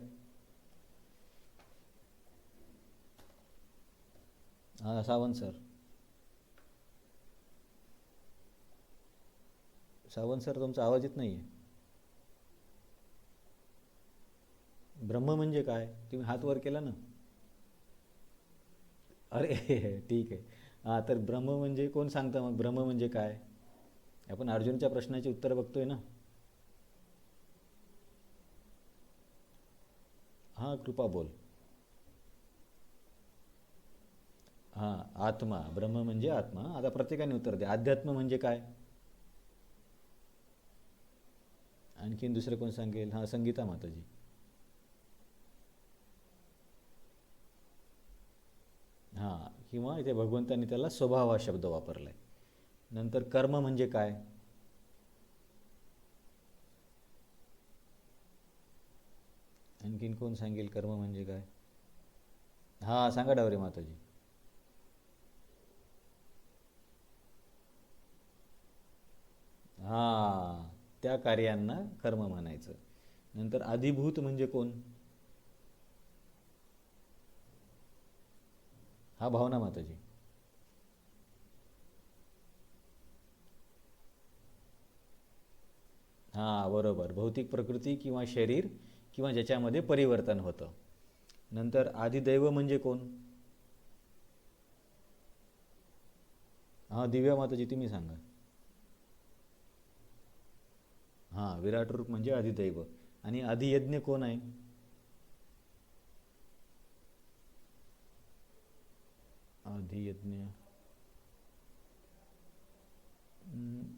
सावंत सर. सावंत सर, तुमचा आवाज येत नाही आहे. ब्रह्म म्हणजे काय? तुम्ही हात वर केला ना. अरे ठीक आहे. हां, तर ब्रह्म म्हणजे कोण सांगतं मग ब्रह्म म्हणजे काय? आपण अर्जुनच्या प्रश्नाची उत्तर बघतोय ना. हां, कृपा बोल. हां, आत्मा, ब्रह्म म्हणजे आत्मा. आता प्रत्येकाने उत्तर द्या. अध्यात्म म्हणजे काय? आणखीन दुसरं कोण सांगेल? हां, संगीता माताजी. हां, किंवा इथे भगवंतांनी त्याला स्वभाव हा शब्द वापरला आहे. नंतर कर्म म्हणजे काय? आणखीन कोण सांगेल कर्म म्हणजे काय? हां, सांगा डावरे माताजी. हां, त्या कार्यांना कर्म म्हणायचं. नंतर अधिभूत म्हणजे कोण? हा भावना माताजी. हां बरोबर, भौतिक प्रकृती किंवा शरीर किंवा ज्याच्यामध्ये परिवर्तन होतं. नंतर आदिदैव म्हणजे कोण? हां दिव्या माताजी तुम्ही सांगा. हां विराट रूप म्हणजे आदिदैव. आणि आदियज्ञ कोण आहे? आदियज्ञ.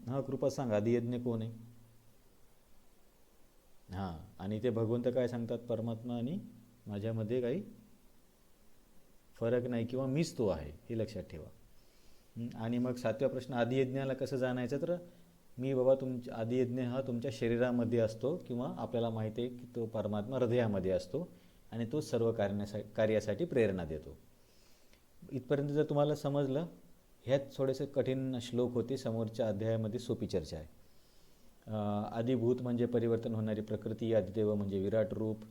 हां कृपा सांगा, आदियज्ञ कोण आहे? हां आणि ते भगवंत काय सांगतात? परमात्मा आणि माझ्यामध्ये काही फरक नाही किंवा मीच तो आहे, हे लक्षात ठेवा. आणि मग सातवा प्रश्न, आदियज्ञाला कसं जाणायचं? तर मी बाबा तुमच्या आदियज्ञ हा तुमच्या शरीरामध्ये असतो किंवा आपल्याला माहिती आहे की तो परमात्मा हृदयामध्ये असतो आणि तो सर्व कार्यासाठी प्रेरणा देतो. इथपर्यंत जर तुम्हाला समजलं, ह्यात थोडेसे कठीण श्लोक होते, समोरच्या अध्यायामध्ये सोपी चर्चा आहे. आदिभूत म्हणजे परिवर्तन होणारी प्रकृती, आदिदेव म्हणजे विराट रूप,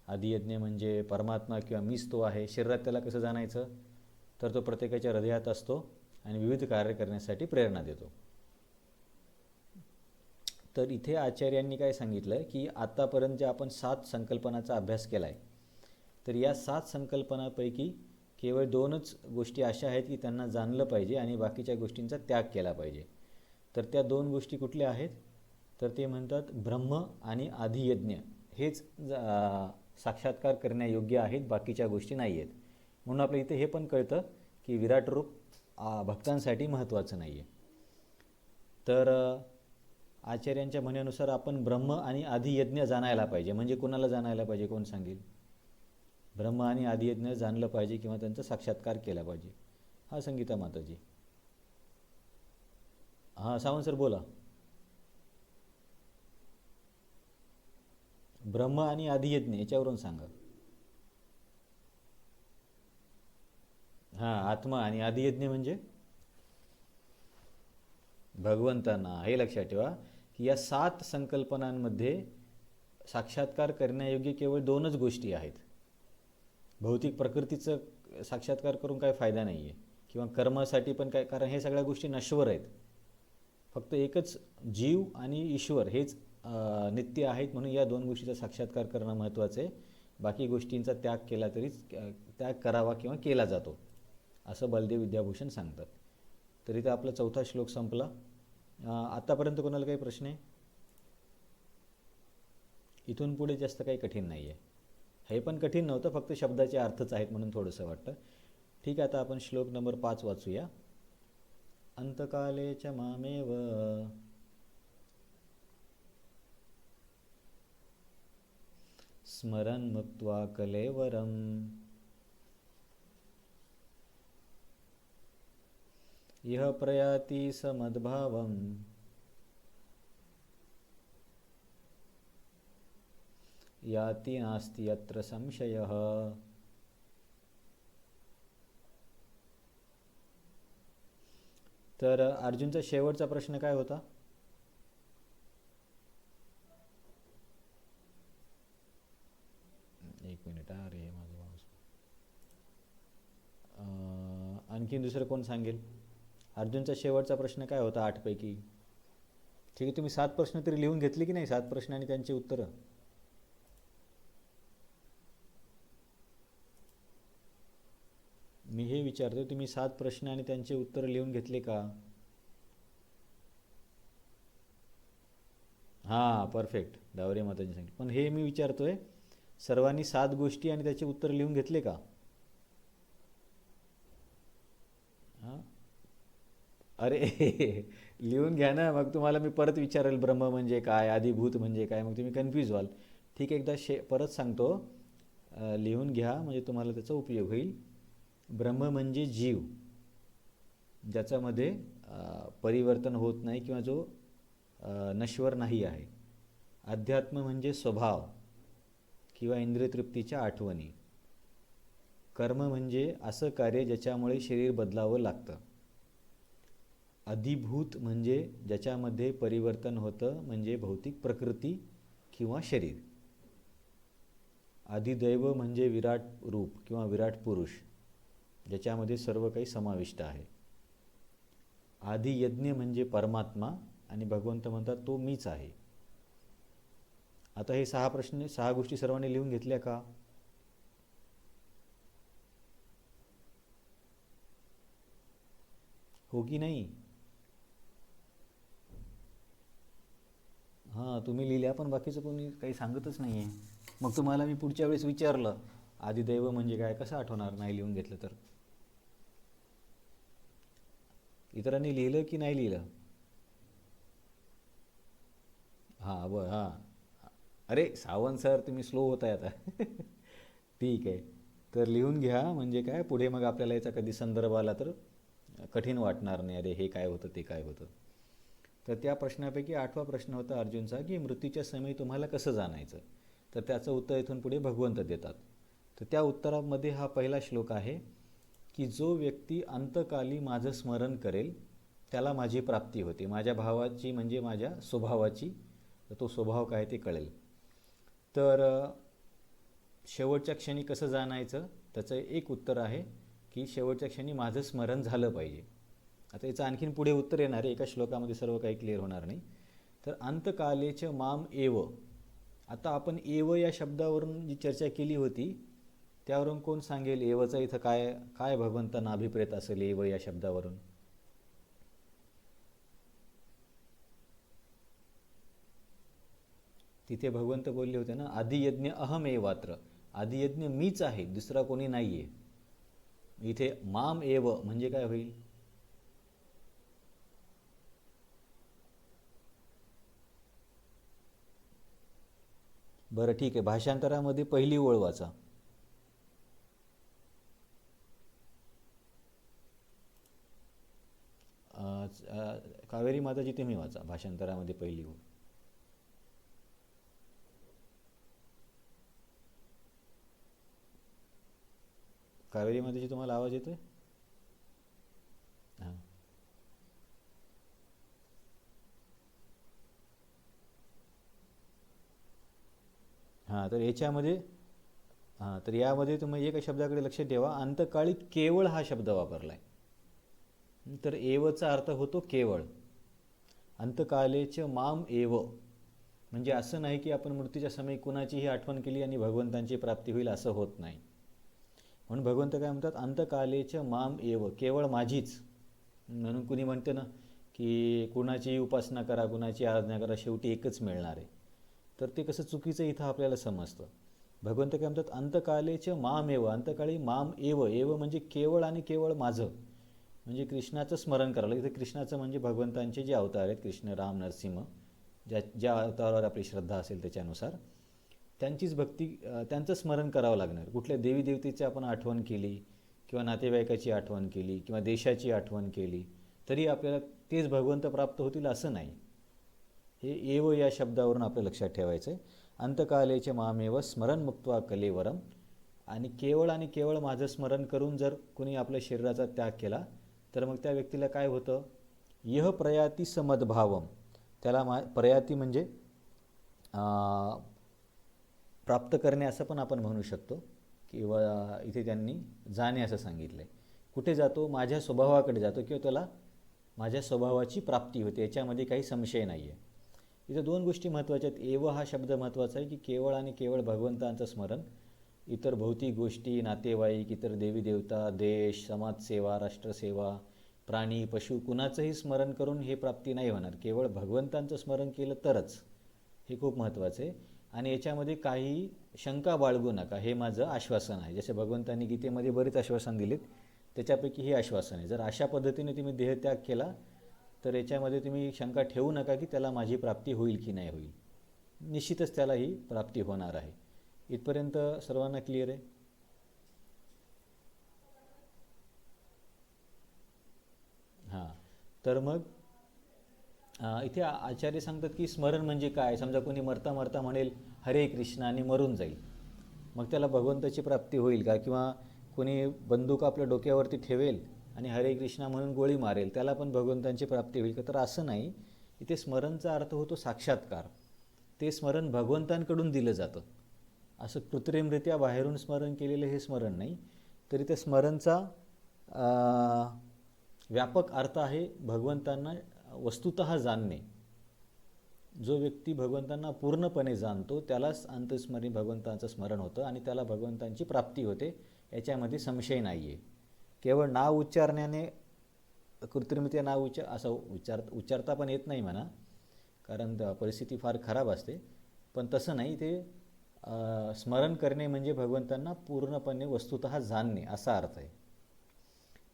आदियज्ञ म्हणजे परमात्मा किंवा मीच तो आहे. शरीरात त्याला कसं जाणायचं? तर तो प्रत्येकाच्या हृदयात असतो आणि विविध कार्य करण्यासाठी प्रेरणा देतो. तर इथे आचार्यांनी काय सांगितलं की आत्तापर्यंत जे आपण 7 संकल्पनाचा अभ्यास केला आहे, तर या 7 संकल्पनापैकी केवळ 2च गोष्टी अशा आहेत की त्यांना जाणलं पाहिजे आणि बाकीच्या गोष्टींचा त्याग केला पाहिजे. तर त्या 2 गोष्टी कुठल्या आहेत? तर ते म्हणतात ब्रह्म आणि आदियज्ञ हेच साक्षात्कार करण्यायोग्य आहेत, बाकीच्या गोष्टी नाही आहेत. म्हणून आपल्या इथे हे पण कळतं की विराट रूप भक्तांसाठी महत्त्वाचं नाही आहे. तर आचार्यांच्या म्हणण्यानुसार आपण ब्रह्म आणि आदियज्ञ जाणायला पाहिजे. म्हणजे कोणाला जाणायला पाहिजे? कोण सांगेल? ब्रह्म आणि आदियज्ञ जाणलं पाहिजे किंवा त्यांचा साक्षात्कार केला पाहिजे. हा संगीता माताजी. हां सावंत सर बोला. ब्रह्म आणि आदियज्ञ याच्यावरून सांगा. हां आत्मा आणि आदियज्ञ म्हणजे भगवंतांना. हे लक्षात ठेवा की या 7 संकल्पनांमध्ये साक्षात्कार करण्यायोग्य केवळ 2च गोष्टी आहेत. भौतिक प्रकृतीचं साक्षात्कार करून काय फायदा नाही आहे किंवा कर्मासाठी पण काय, कारण हे सगळ्या गोष्टी नश्वर आहेत. फक्त एकच जीव आणि ईश्वर हेच नित्य आहेत. म्हणून या 2 गोष्टीचा साक्षात्कार करणं महत्त्वाचं आहे. बाकी गोष्टींचा त्याग केला तरीच त्याग करावा किंवा केला जातो, असं बलदेव विद्याभूषण सांगतात. तरी तर आपला 4था श्लोक संपला. आत्तापर्यंत कोणाला काही प्रश्न आहे? इथून पुढे जास्त काही कठीण नाही आहे. हे पण कठीण नव्हतं, फक्त शब्दाचे अर्थच आहेत म्हणून थोडंसं वाटतं. ठीक आहे, आता आपण श्लोक नंबर 5 वाचूया. अंतकाले च मामेव स्मरन् मुक्त्वा कलेवरम् यः प्रयाति स मद्भावम् याति नास्ति अत्र संशयः. तर अर्जुनचा शेवटचा प्रश्न काय होता? एक मिनिट. अरे माझं माणूस. आणखीन दुसरं कोण सांगेल? अर्जुनचा शेवटचा प्रश्न काय होता 8 पैकी? ठीक आहे, तुम्ही 7 प्रश्न तरी लिहून घेतले की नाही? 7 प्रश्न आणि त्यांची उत्तरं. मी हे विचारतो, तुम्ही 7 प्रश्न आणि त्यांचे उत्तर लिहून घेतले का? हां परफेक्ट, डावरे माताजी सांगितलं. पण हे मी विचारतोय, सर्वांनी 7 गोष्टी आणि त्याचे उत्तर लिहून घेतले का? हां अरे लिहून घ्या ना, मग तुम्हाला मी परत विचारेल ब्रह्म म्हणजे काय, आदिभूत म्हणजे काय, मग तुम्ही कन्फ्यूज व्हाल. ठीक आहे, एकदा परत सांगतो. लिहून घ्या म्हणजे तुम्हाला त्याचा उपयोग होईल. ब्रह्म म्हणजे जीव, ज्याच्यामध्ये परिवर्तन होत नाही किंवा जो नश्वर नाही आहे. अध्यात्म म्हणजे स्वभाव किंवा इंद्रियतृप्तीच्या आठवणी. कर्म म्हणजे असं कार्य ज्याच्यामुळे शरीर बदलावं लागतं. अधिभूत म्हणजे ज्याच्यामध्ये परिवर्तन होतं, म्हणजे भौतिक प्रकृती किंवा शरीर. अधिदैव म्हणजे विराट रूप किंवा विराट पुरुष. ज्याच्यामध्ये सर्व काही समाविष्ट आहे. आधी यज्ञ म्हणजे परमात्मा आणि भगवंत म्हणतात तो मीच आहे. आता हे 6 गोष्टी सर्वांनी लिहून घेतल्या का? हो की नाही? हां, तुम्ही लिहिल्या पण बाकीचं कोणी काही सांगतच नाही आहे. मग तुम्हाला मी पुढच्या वेळेस विचारलं आदिदैव म्हणजे काय, कसं आठवणार नाही लिहून घेतलं तर? इतरांनी लिहिलं की नाही लिहिलं? हां. अरे सावंत सर, तुम्ही स्लो होताय आता. ठीक आहे. तर लिहून घ्या, म्हणजे काय पुढे मग आपल्याला याचा कधी संदर्भ आला तर कठीण वाटणार नाही, अरे हे काय होतं ते काय होतं. तर त्या प्रश्नापैकी 8वा प्रश्न होता अर्जुनचा की मृत्यूच्या समयी तुम्हाला कसं जाणायचं. तर त्याचं उत्तर इथून पुढे भगवंत देतात. तर त्या उत्तरामध्ये हा पहिला श्लोक आहे की जो व्यक्ती अंतकाली माझं स्मरण करेल त्याला माझी प्राप्ती होते. माझ्या भावाची म्हणजे माझ्या स्वभावाची, तो स्वभाव काय ते कळेल. तर शेवटच्या क्षणी कसं जाणायचं, त्याचं एक उत्तर आहे की शेवटच्या क्षणी माझं स्मरण झालं पाहिजे. आता याचं आणखीन पुढे उत्तर येणार आहे, एका श्लोकामध्ये सर्व काही क्लिअर होणार नाही. तर अंतकालेच माम एव. आता आपण एव या शब्दावरून जी चर्चा केली होती त्यावरून कोण सांगेल एवचा इथं काय काय भगवंतांना अभिप्रेत असेल एव या शब्दावरून? तिथे भगवंत बोलले होते ना, आदियज्ञ अहम एवात्र. आदियज्ञ मीच आहे, दुसरा कोणी नाही आहे. इथे माम एव म्हणजे काय होईल? बरं ठीक आहे, भाषांतरामध्ये पहिली ओळ वाचा. कावेरी माताजी तुम्ही वाचा भाषांतरामध्ये पहिली ओळ. कावेरी माताजी तुम्हाला आवाज येतोय? हां हां. तर याच्यामध्ये तर यामध्ये तुम्ही एका शब्दाकडे लक्ष ठेवा, अंतकाळी केवळ हा शब्द वापरला आहे. तर एवचा अर्थ होतो केवळ. अंतकालेच माम एव म्हणजे असं नाही की आपण मृत्यूच्या समयी कुणाचीही आठवण केली आणि भगवंतांची प्राप्ती होईल, असं होत नाही. म्हणून भगवंत काय म्हणतात, अंतकालेच माम एव, केवळ माझीच. म्हणून कुणी म्हणते ना की कुणाची उपासना करा, कुणाची आराधना करा, शेवटी एकच मिळणार आहे. तर ते कसं चुकीचं इथं आपल्याला समजतं. भगवंत काय म्हणतात, अंतकालेच माम एव, अंतकाळी माम एव. एव म्हणजे केवळ आणि केवळ माझं, म्हणजे कृष्णाचं स्मरण करावं. इथे कृष्णाचं म्हणजे भगवंतांचे जे अवतार आहेत, कृष्ण राम नरसिंह, ज्या अवतारावर आपली श्रद्धा असेल त्याच्यानुसार त्यांचीच भक्ती, त्यांचं स्मरण करावं लागणार. कुठल्या देवी देवतेची आपण आठवण केली किंवा नातेवाईकाची आठवण केली किंवा देशाची आठवण केली तरी आपल्याला तेच भगवंत प्राप्त होतील असं नाही. हे एव या शब्दावरून आपलं लक्षात ठेवायचं आहे. अंतकालेचे मामेव स्मरण मुक्त्वा कलेवरम. आणि केवळ माझं स्मरण करून जर कुणी आपल्या शरीराचा त्याग केला तर मग त्या व्यक्तीला काय होतं, यह प्रयाती समद्भावम. त्याला प्रयाती म्हणजे प्राप्त करणे असं पण आपण म्हणू शकतो, किंवा इथे त्यांनी जाणे असं सांगितलं आहे. कुठे जातो, माझ्या स्वभावाकडे जातो किंवा त्याला माझ्या स्वभावाची प्राप्ती होते, याच्यामध्ये काही संशय नाही आहे. इथे 2 गोष्टी महत्त्वाच्या आहेत. एव हा शब्द महत्त्वाचा आहे की केवळ आणि केवळ भगवंतांचं स्मरण. इतर भौतिक गोष्टी, नातेवाईक, इतर देवी देवता, देश, समाजसेवा, राष्ट्रसेवा, प्राणी पशु कुणाचंही स्मरण करून हे प्राप्ती नाही होणार. केवळ भगवंतांचं स्मरण केलं तरच. हे खूप महत्त्वाचं आहे. आणि याच्यामध्ये काही शंका बाळगू नका, हे माझं आश्वासन आहे. जसे भगवंतांनी गीतेमध्ये बरेच आश्वासन दिलेत, त्याच्यापैकी हे आश्वासन आहे. जर अशा पद्धतीने तुम्ही देहत्याग केला तर याच्यामध्ये तुम्ही शंका ठेवू नका की त्याला माझी प्राप्ती होईल की नाही होईल. निश्चितच त्याला ही प्राप्ती होणार आहे. इथपर्यंत सर्वांना क्लिअर आहे? हां. तर मग इथे आचार्य सांगतात की स्मरण म्हणजे काय. समजा कोणी मरता मरता म्हणेल हरे कृष्ण आणि मरून जाईल, मग त्याला भगवंताची प्राप्ती होईल का? किंवा कोणी बंदूक आपल्या डोक्यावरती ठेवेल आणि हरे कृष्णा म्हणून गोळी मारेल, त्याला पण भगवंतांची प्राप्ती होईल का? तर असं नाही. इथे स्मरणचा अर्थ होतो साक्षात्कार. ते स्मरण भगवंतांकडून दिलं जातं. असं कृत्रिमरित्या बाहेरून स्मरण केलेलं हे स्मरण नाही. तरी त्या स्मरणचा व्यापक अर्थ आहे भगवंतांना वस्तुतः जाणणे. जो व्यक्ती भगवंतांना पूर्णपणे जाणतो त्यालाच अंतस्मरणी भगवंतांचं स्मरण होतं आणि त्याला भगवंतांची प्राप्ती होते, याच्यामध्ये संशय नाही आहे. केवळ नाव उच्चारण्याने कृत्रिमरित्या नाव असं उच्चारता पण येत नाही म्हणा, कारण परिस्थिती फार खराब असते, पण तसं नाही. ते स्मरण करणे म्हणजे भगवंतांना पूर्णपणे वस्तुतः जाणणे असा अर्थ आहे.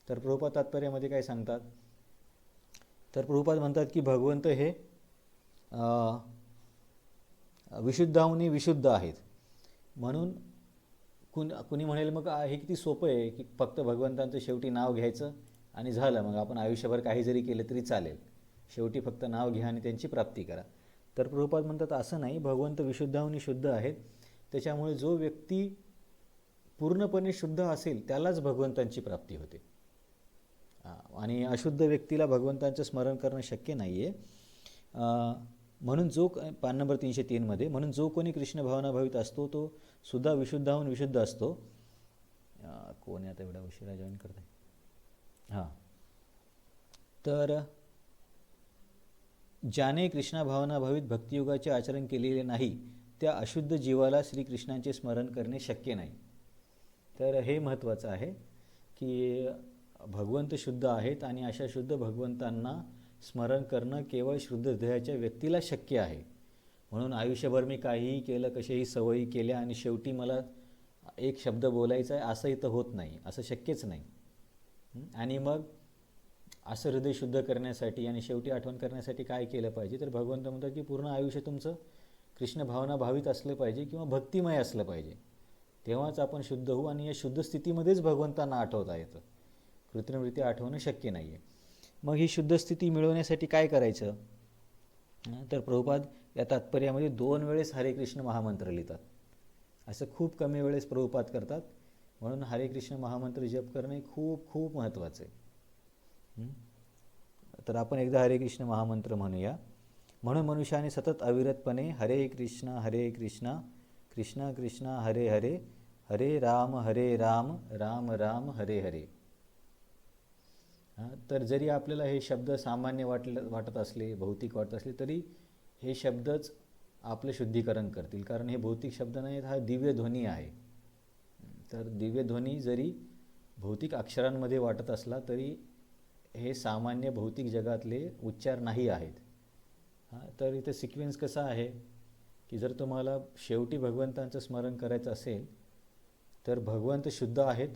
तर प्रभुपाद तात्पर्यामध्ये काय सांगतात, तर प्रभुपाद म्हणतात की भगवंत हे विशुद्धाहुनी विशुद्ध आहेत. म्हणून कुणी म्हणेल मग हे किती सोपं आहे की फक्त भगवंतांचं शेवटी नाव घ्यायचं आणि झालं, मग आपण आयुष्यभर काही जरी केलं तरी चालेल, शेवटी फक्त नाव घ्या आणि त्यांची प्राप्ती करा. तर प्रभुपाद म्हणतात असं नाही, भगवंत विशुद्धाहुनी शुद्ध आहेत. त्याच्यामुळे जो व्यक्ती पूर्णपणे शुद्ध असेल त्यालाच भगवंतांची प्राप्ती होते आणि अशुद्ध व्यक्तीला भगवंतांचं स्मरण करणं शक्य नाही आहे. म्हणून जो पान नंबर 303 मध्ये, म्हणून जो कोणी कृष्ण भावना भावित असतो तो सुद्धा विशुद्धाहून विशुद्ध असतो. कोण आता एवढा उशिरा जॉईन करत आहे? हां, तर ज्याने कृष्णा भावना भावित भक्तियुगाचे आचरण केलेले नाही त्या अशुद्ध जीवाला श्रीकृष्णांचे स्मरण करणे शक्य नाही. तर हे महत्त्वाचं आहे की भगवंत शुद्ध आहेत आणि अशा शुद्ध भगवंतांना स्मरण करणं केवळ शुद्ध हृदयाच्या व्यक्तीला शक्य आहे. म्हणून आयुष्यभर मी काहीही केलं, कशाही सवयी केल्या आणि शेवटी मला एक शब्द बोलायचा आहे असं इथं होत नाही, असं शक्यच नाही. आणि मग असं हृदय शुद्ध करण्यासाठी आणि शेवटी आठवण करण्यासाठी काय केलं पाहिजे, तर भगवंत म्हणतात की पूर्ण आयुष्य तुमचं कृष्ण भावना भावित असलं पाहिजे किंवा भक्तिमय असलं पाहिजे, तेव्हाच आपण शुद्ध होऊ आणि या शुद्ध स्थितीमध्येच भगवंतांना आठवता येतं. कृत्रिमरित्या आठवणं शक्य नाही आहे. मग ही शुद्ध स्थिती मिळवण्यासाठी काय करायचं, तर प्रभुपाद या तात्पर्यामध्ये 2 वेळेस हरे कृष्ण महामंत्र लिहितात. असं खूप कमी वेळेस प्रभुपाद करतात. म्हणून हरे कृष्ण महामंत्र जप करणे खूप खूप महत्त्वाचं आहे. तर आपण एकदा हरे कृष्ण महामंत्र म्हणूया. म्हणून मनुष्याने सतत अविरतपणे हरे कृष्ण कृष्ण कृष्ण हरे हरे, हरे राम राम राम हरे हरे. तर जरी आपल्याला हे शब्द सामान्य वाटत असले, भौतिक वाटत असले, तरी हे शब्दच आपलं शुद्धीकरण करतील, कारण हे भौतिक शब्द नाहीत, हा दिव्य ध्वनी आहे. तर दिव्य ध्वनी जरी भौतिक अक्षरांमध्ये वाटत असला तरी हे सामान्य भौतिक जगातले उच्चार नाही आहेत. तर इथं सिक्वेन्स कसा आहे की जर तुम्हाला शेवटी भगवंतांचं स्मरण करायचं असेल तर भगवंत शुद्ध आहेत,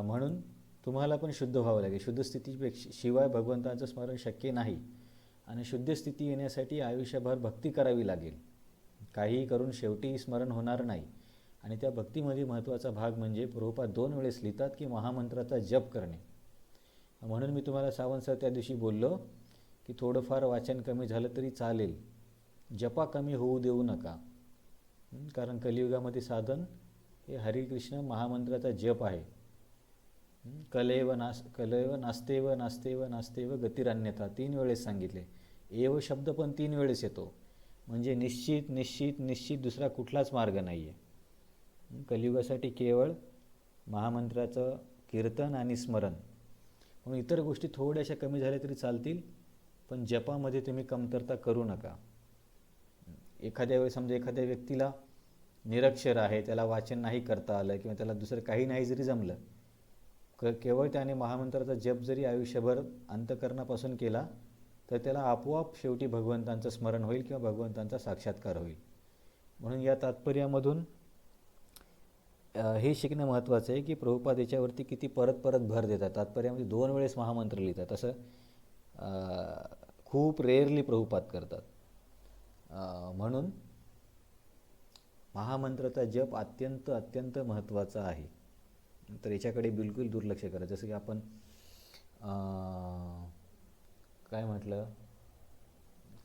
म्हणून तुम्हाला पण शुद्ध व्हावं लागेल. शुद्ध स्थितीपेक्षा शिवाय भगवंतांचं स्मरण शक्य नाही आणि शुद्ध स्थिती येण्यासाठी आयुष्यभर भक्ती करावी लागेल. काहीही करून शेवटी स्मरण होणार नाही. आणि त्या भक्तीमध्ये महत्त्वाचा भाग म्हणजे प्रभुपाद 2 वेळेस लिहितात की महामंत्राचा जप करणे. म्हणून मी तुम्हाला सावंत सर त्या दिवशी बोललो की थोडंफार वाचन कमी झालं तरी चालेल, जपा कमी होऊ देऊ नका, कारण कलियुगामध्ये साधन हे हरिकृष्ण महामंत्राचा जप आहे. कलेव नास्तेव नास्तेव नास्तेव गतिरन्यथा 3 वेळेस सांगितले. एव शब्द पण 3 वेळेस येतो, म्हणजे निश्चित निश्चित निश्चित दुसरा कुठलाच मार्ग नाही आहे. कलियुगासाठी केवळ महामंत्राचं कीर्तन आणि स्मरण. म्हणून इतर गोष्टी थोड्याशा कमी झाल्या तरी चालतील, पण जपामध्ये तुम्ही कमतरता करू नका. एखाद्या वेळेस समजा एखाद्या व्यक्तीला निरक्षर आहे, त्याला वाचन नाही करता आलं किंवा त्याला दुसरं काही नाही जरी जमलं, केवळ त्याने महामंत्राचा जप जरी आयुष्यभर अंतःकरणापासून केला तर त्याला आपोआप शेवटी भगवंतांचं स्मरण होईल किंवा भगवंतांचा साक्षात्कार होईल. म्हणून या तात्पर्यामधून हे शिकणं महत्त्वाचं आहे की प्रभुपाद याच्यावरती किती परत परत भर देतात. तात्पर्यामध्ये 2 वेळेस महामंत्र लिहितात, असं खूप रेअरली प्रभुपाद करतात. म्हणून महामंत्राचा जप अत्यंत अत्यंत महत्त्वाचा आहे. तर याच्याकडे बिलकुल दुर्लक्ष करा. जसं की आपण काय म्हटलं,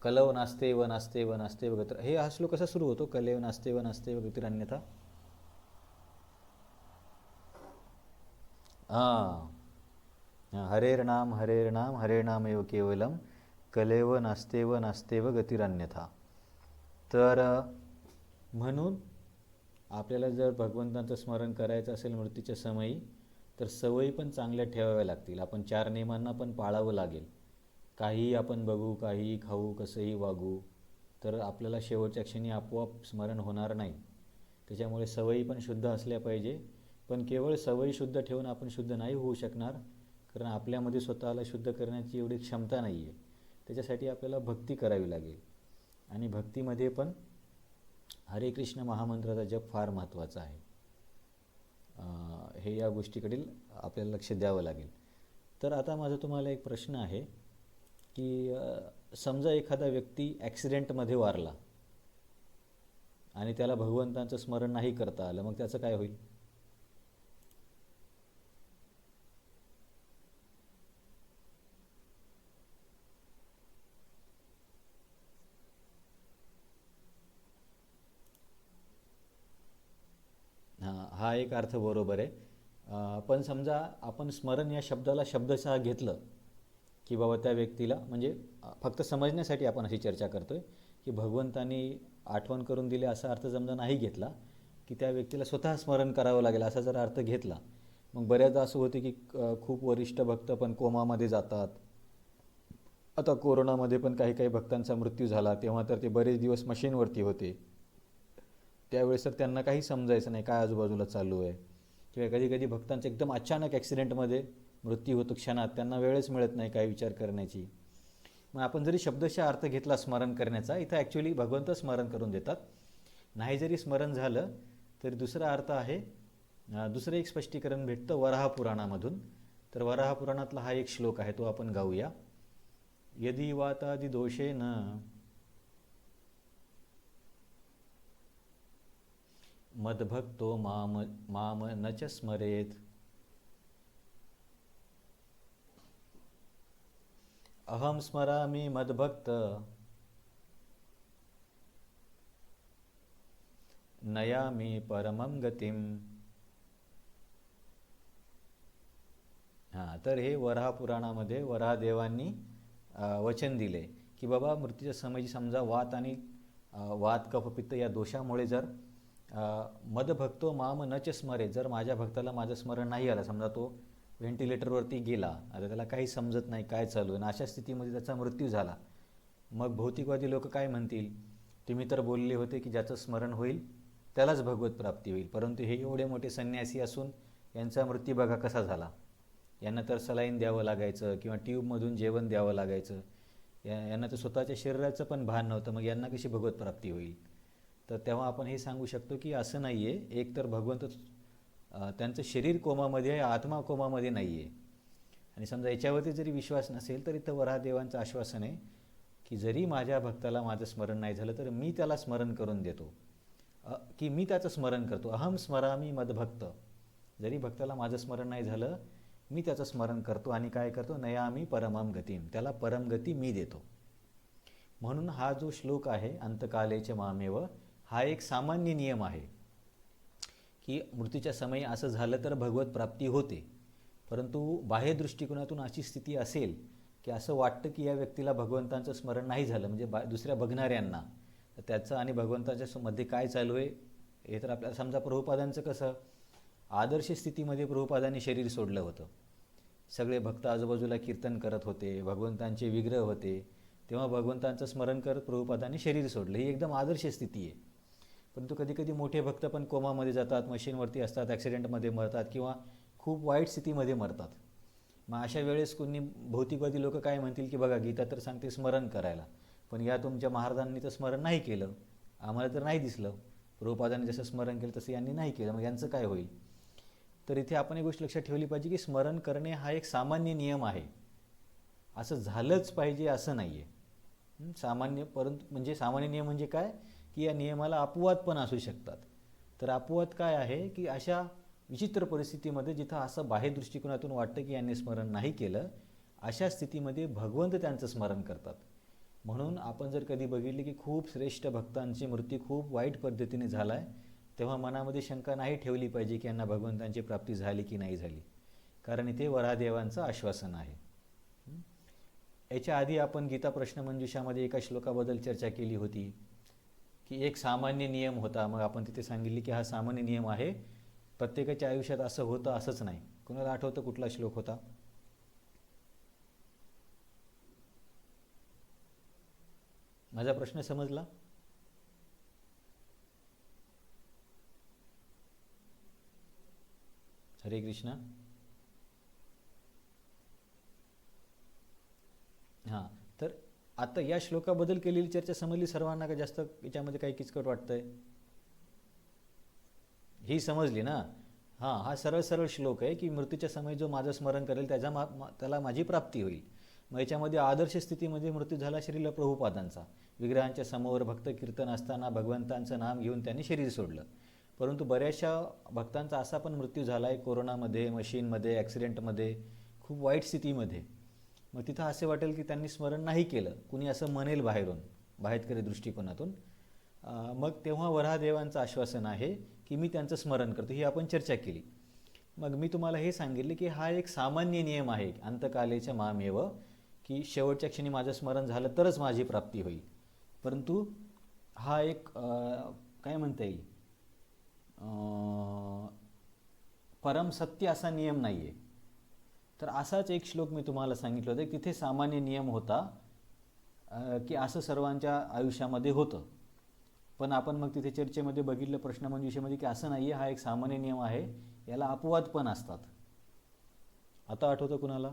कलव नास्ते व नास्ते व नास्ते व गतिर, हे हा श्लोक कसा सुरू होतो, कलेव नास्ते व नास्ते व गतिर अन्यथा. हरेर नाम हरे नाम एव केवलम कलेव नास्ते व गतिर अन्यथा. तर म्हणून आपल्याला जर भगवंतांचं स्मरण करायचं असेल मृत्यूच्या समयी, तर सवयी पण चांगल्या ठेवाव्या लागतील. आपण 4 नियमांना पण पाळावं लागेल. काहीही आपण बघू, काहीही खाऊ, कसंही वागू, तर आपल्याला शेवटच्या क्षणी आपोआप स्मरण होणार नाही. त्याच्यामुळे सवयी पण शुद्ध असल्या पाहिजे. पण केवळ सवयी शुद्ध ठेवून आपण शुद्ध नाही होऊ शकणार, कारण आपल्यामध्ये स्वतःला शुद्ध करण्याची एवढी क्षमता नाही आहे. त्याच्यासाठी आपल्याला भक्ती करावी लागेल. आणि भक्तीमध्ये पण हरे कृष्ण महामंत्राचा जप फार महत्त्वाचा आहे. हे या गोष्टीकडील आपल्याला लक्ष द्यावं लागेल. तर आता माझा तुम्हाला एक प्रश्न आहे की समजा एखादा व्यक्ती ॲक्सिडेंटमध्ये वारला आणि त्याला भगवंतांचं स्मरण नाही करता आलं, मग त्याचं काय होईल? हा एक अर्थ बरोबर आहे. पण समजा आपण स्मरण या शब्दाला शब्दशः घेतलं की बाबा त्या व्यक्तीला, म्हणजे फक्त समजण्यासाठी आपण अशी चर्चा करतोय की भगवंतानी आठवण करून दिली असा अर्थ समजा नाही घेतला, की त्या व्यक्तीला स्वतः स्मरण करावं लागेल असा जर अर्थ घेतला, मग बऱ्याचदा असं होते की खूप वरिष्ठ भक्त पण कोमामध्ये जातात. आता कोरोनामध्ये पण काही काही भक्तांचा मृत्यू झाला, तेव्हा तर ते बरेच दिवस मशीनवरती होते. त्यावेळेस तर त्यांना काही समजायचं नाही काय आजूबाजूला चालू आहे. किंवा कधी कधी भक्तांचा एकदम अचानक ॲक्सिडेंटमध्ये मृत्यू होतो क्षणात, त्यांना वेळच मिळत नाही काय विचार करण्याची. मग आपण जरी शब्दशः अर्थ घेतला स्मरण करण्याचा, इथं ॲक्च्युली भगवंत स्मरण करून देतात. नाही जरी स्मरण झालं तरी दुसरा अर्थ आहे, दुसरं एक स्पष्टीकरण भेटतं वराह पुराणामधून. तर वराह पुराणातला हा एक श्लोक आहे, तो आपण गाऊया. यदि वातादि दोषेन मद्भक्तो माम न च स्मरेत अहम स्मरामि मद्भक्त नयामि परमं गतिम. तर हे वराह पुराणामध्ये वराहदेवांनी वचन दिले की बाबा मृत्यूच्या समयी समजा वात आणि वात कफ पित्त या दोषामुळे जर मदभक्तो माम न च स्मरे, जर माझ्या भक्ताला माझं स्मरण नाही आलं, समजा तो व्हेंटिलेटरवरती गेला, आता त्याला काही समजत नाही काय चालू आहे, अशा स्थितीमध्ये त्याचा मृत्यू झाला, मग भौतिकवादी लोक काय म्हणतील? तुम्ही तर बोलले होते की ज्याचं स्मरण होईल त्यालाच भगवत प्राप्ती होईल, परंतु हे एवढे मोठे संन्यासी असून यांचा मृत्यू बघा कसा झाला. यांना तर सलाईन द्यावं लागायचं किंवा ट्यूबमधून जेवण द्यावं लागायचं. यांना तर स्वतःच्या शरीराचं पण भान नव्हतं, मग यांना कशी भगवत प्राप्ती होईल? तर तेव्हा आपण हे सांगू शकतो की असं नाही आहे. एक तर भगवंत त्यांचं शरीर कोमामध्ये आहे, आत्मा कोमामध्ये नाही आहे. आणि समजा याच्यावरती जरी विश्वास नसेल तरी तर वराहदेवांचं आश्वासन आहे की जरी माझ्या भक्ताला माझं स्मरण नाही झालं तर मी त्याला स्मरण करून देतो, की मी त्याचं स्मरण करतो. अहम स्मरामी मदभक्त, जरी भक्ताला माझं स्मरण नाही झालं मी त्याचं स्मरण करतो आणि काय करतो? नयामी परमम गतीम, त्याला परमगती मी देतो. म्हणून हा जो श्लोक आहे अंतकालेच मामेव, हा एक सामान्य नियम आहे की मृत्यूच्या समयी असं झालं तर भगवत प्राप्ती होते. परंतु बाह्य दृष्टिकोनातून अशी स्थिती असेल की असं वाटतं की या व्यक्तीला भगवंतांचं स्मरण नाही झालं, म्हणजे दुसऱ्या बघणाऱ्यांना त्याचं आणि भगवंताच्या मध्ये काय चालू आहे हे तर आपल्याला, समजा प्रभुपादांचं कसं आदर्श स्थितीमध्ये प्रभुपादांनी शरीर सोडलं होतं, सगळे भक्त आजूबाजूला कीर्तन करत होते, भगवंतांचे विग्रह होते, तेव्हा भगवंतांचं स्मरण करत प्रभुपादांनी शरीर सोडलं. ही एकदम आदर्श स्थिती आहे. परंतु कधी कधी मोठे भक्त पण कोमामध्ये जातात, मशीनवरती असतात, ॲक्सिडेंटमध्ये मरतात किंवा खूप वाईट स्थितीमध्ये मरतात. मग अशा वेळेस कोणी भौतिकवादी लोक काय म्हणतील की बघा गीता तर सांगते स्मरण करायला, पण या तुमच्या महाराजांनी तर स्मरण नाही केलं, आम्हाला तर नाही दिसलं, प्रभुपादांनी जसं स्मरण केलं तसं यांनी नाही केलं, मग यांचं काय होईल? तर इथे आपण एक गोष्ट लक्षात ठेवली पाहिजे की स्मरण करणे हा एक सामान्य नियम आहे, असं झालंच पाहिजे असं नाही आहे. सामान्य, परंतु म्हणजे सामान्य नियम म्हणजे काय की या नियमाला अपवाद पण असू शकतात. तर अपवाद काय आहे की अशा विचित्र परिस्थितीमध्ये जिथं असं बाह्य दृष्टिकोनातून वाटतं की यांनी स्मरण नाही केलं, अशा स्थितीमध्ये भगवंत त्यांचं स्मरण करतात. म्हणून आपण जर कधी बघितले की खूप श्रेष्ठ भक्तांची मृत्यू खूप वाईट पद्धतीने झाला आहे, तेव्हा मनामध्ये शंका नाही ठेवली पाहिजे की यांना भगवंतांची प्राप्ती झाली की नाही झाली, कारण इथे वराहदेवांचं आश्वासन आहे. याच्या आधी आपण गीता प्रश्नमंजुषामध्ये एका श्लोकाबद्दल चर्चा केली होती की एक सामान्य नियम होता. मग आपण तिथे सांगितले की हा सामान्य नियम आहे, प्रत्येकाच्या आयुष्यात असं होतं असंच नाही. कोणाला आठवतं कुठला श्लोक होता? माझा प्रश्न समजला? हरे कृष्णा. हां, तर आता या श्लोकाबद्दल केलेली चर्चा समजली सर्वांना का जास्त याच्यामध्ये काही किचकट वाटतंय? ही समजली ना? हां, हा सरळ सरळ श्लोक आहे की मृत्यूच्या समयी जो माझं स्मरण करेल त्याला माझी प्राप्ती होईल. मग याच्यामध्ये आदर्श स्थितीमध्ये मृत्यू झाला श्रील प्रभुपादांचा. विग्रहांच्या समोर भक्त कीर्तन असताना भगवंतांचं नाम घेऊन त्यांनी शरीर सोडलं. परंतु बऱ्याचशा भक्तांचा असा पण मृत्यू झाला आहे कोरोनामध्ये, मशीनमध्ये, ॲक्सिडेंटमध्ये, खूप वाईट स्थितीमध्ये. मग तिथं असे वाटेल की त्यांनी स्मरण नाही केलं, कुणी असं म्हणेल बाहेरून, बाहेरकरी दृष्टिकोनातून. मग तेव्हा वराहदेवांचं आश्वासन आहे की मी त्यांचं स्मरण करतो. ही आपण चर्चा केली. मग मी तुम्हाला हे सांगितले की हा एक सामान्य नियम आहे अंतकालेच्या मामेव, की शेवटच्या क्षणी माझं स्मरण झालं तरच माझी प्राप्ती होईल. परंतु हा एक काय म्हणता येईल, परमसत्य असा नियम नाही आहे. तर असाच एक श्लोक मी तुम्हाला सांगितलं होतं की तिथे सामान्य नियम होता की असं सर्वांच्या आयुष्यामध्ये होतं. पण आपण मग तिथे चर्चेमध्ये बघितलं प्रश्नमंजुषेमध्ये की असं नाही आहे, हा एक सामान्य नियम आहे, याला अपवाद पण असतात. आता आठवतं कुणाला?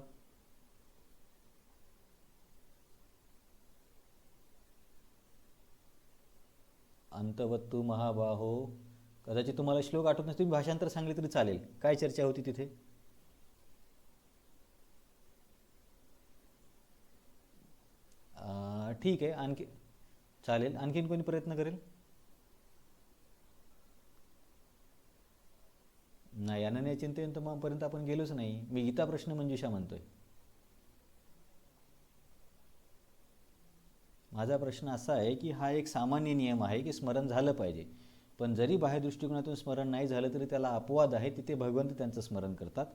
अंतवत्तू महाबाहो. कदाचित तुम्हाला श्लोक आठवत नसतील, तुम्ही भाषांतर सांगले तरी चालेल. काय चर्चा होती तिथे? ठीक आहे, आणखी चालेल. आणखीन कोणी प्रयत्न करेल? नाही, अनन्य चिंतन पर्यंत आपण गेलोच नाही. मी गीता प्रश्न मंजुषा म्हणतोय. माझा प्रश्न असा आहे की हा एक सामान्य नियम आहे की स्मरण झालं पाहिजे, पण जरी बाह्य दृष्टिकोनातून स्मरण नाही झालं तरी त्याला अपवाद आहे, तिथे भगवंत त्यांचं स्मरण करतात.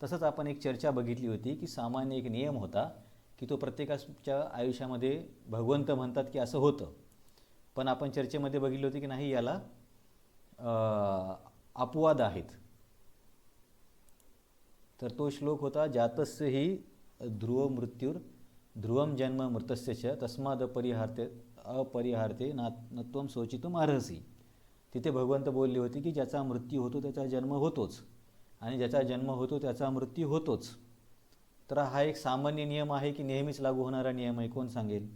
तसंच आपण एक चर्चा बघितली होती की सामान्य एक नियम होता की तो प्रत्येकाच्या आयुष्यामध्ये भगवंत म्हणतात की असं होतं. पण आपण चर्चेमध्ये बघितली होती की नाही, याला अपवाद आहेत. तर तो श्लोक होता जातस्य ही ध्रुव मृत्यूर ध्रुवम जन्म मृतस्य च तस्माद अपरिहार्थे नत्वम शोचितुम अर्हसि. तिथे भगवंत बोलले होते की ज्याचा मृत्यू होतो त्याचा जन्म होतोच, आणि ज्याचा जन्म होतो त्याचा मृत्यू होतोच. तर हा एक सामान्य नियम आहे की नेहमीच लागू होणारा नियम आहे? कोण सांगेल?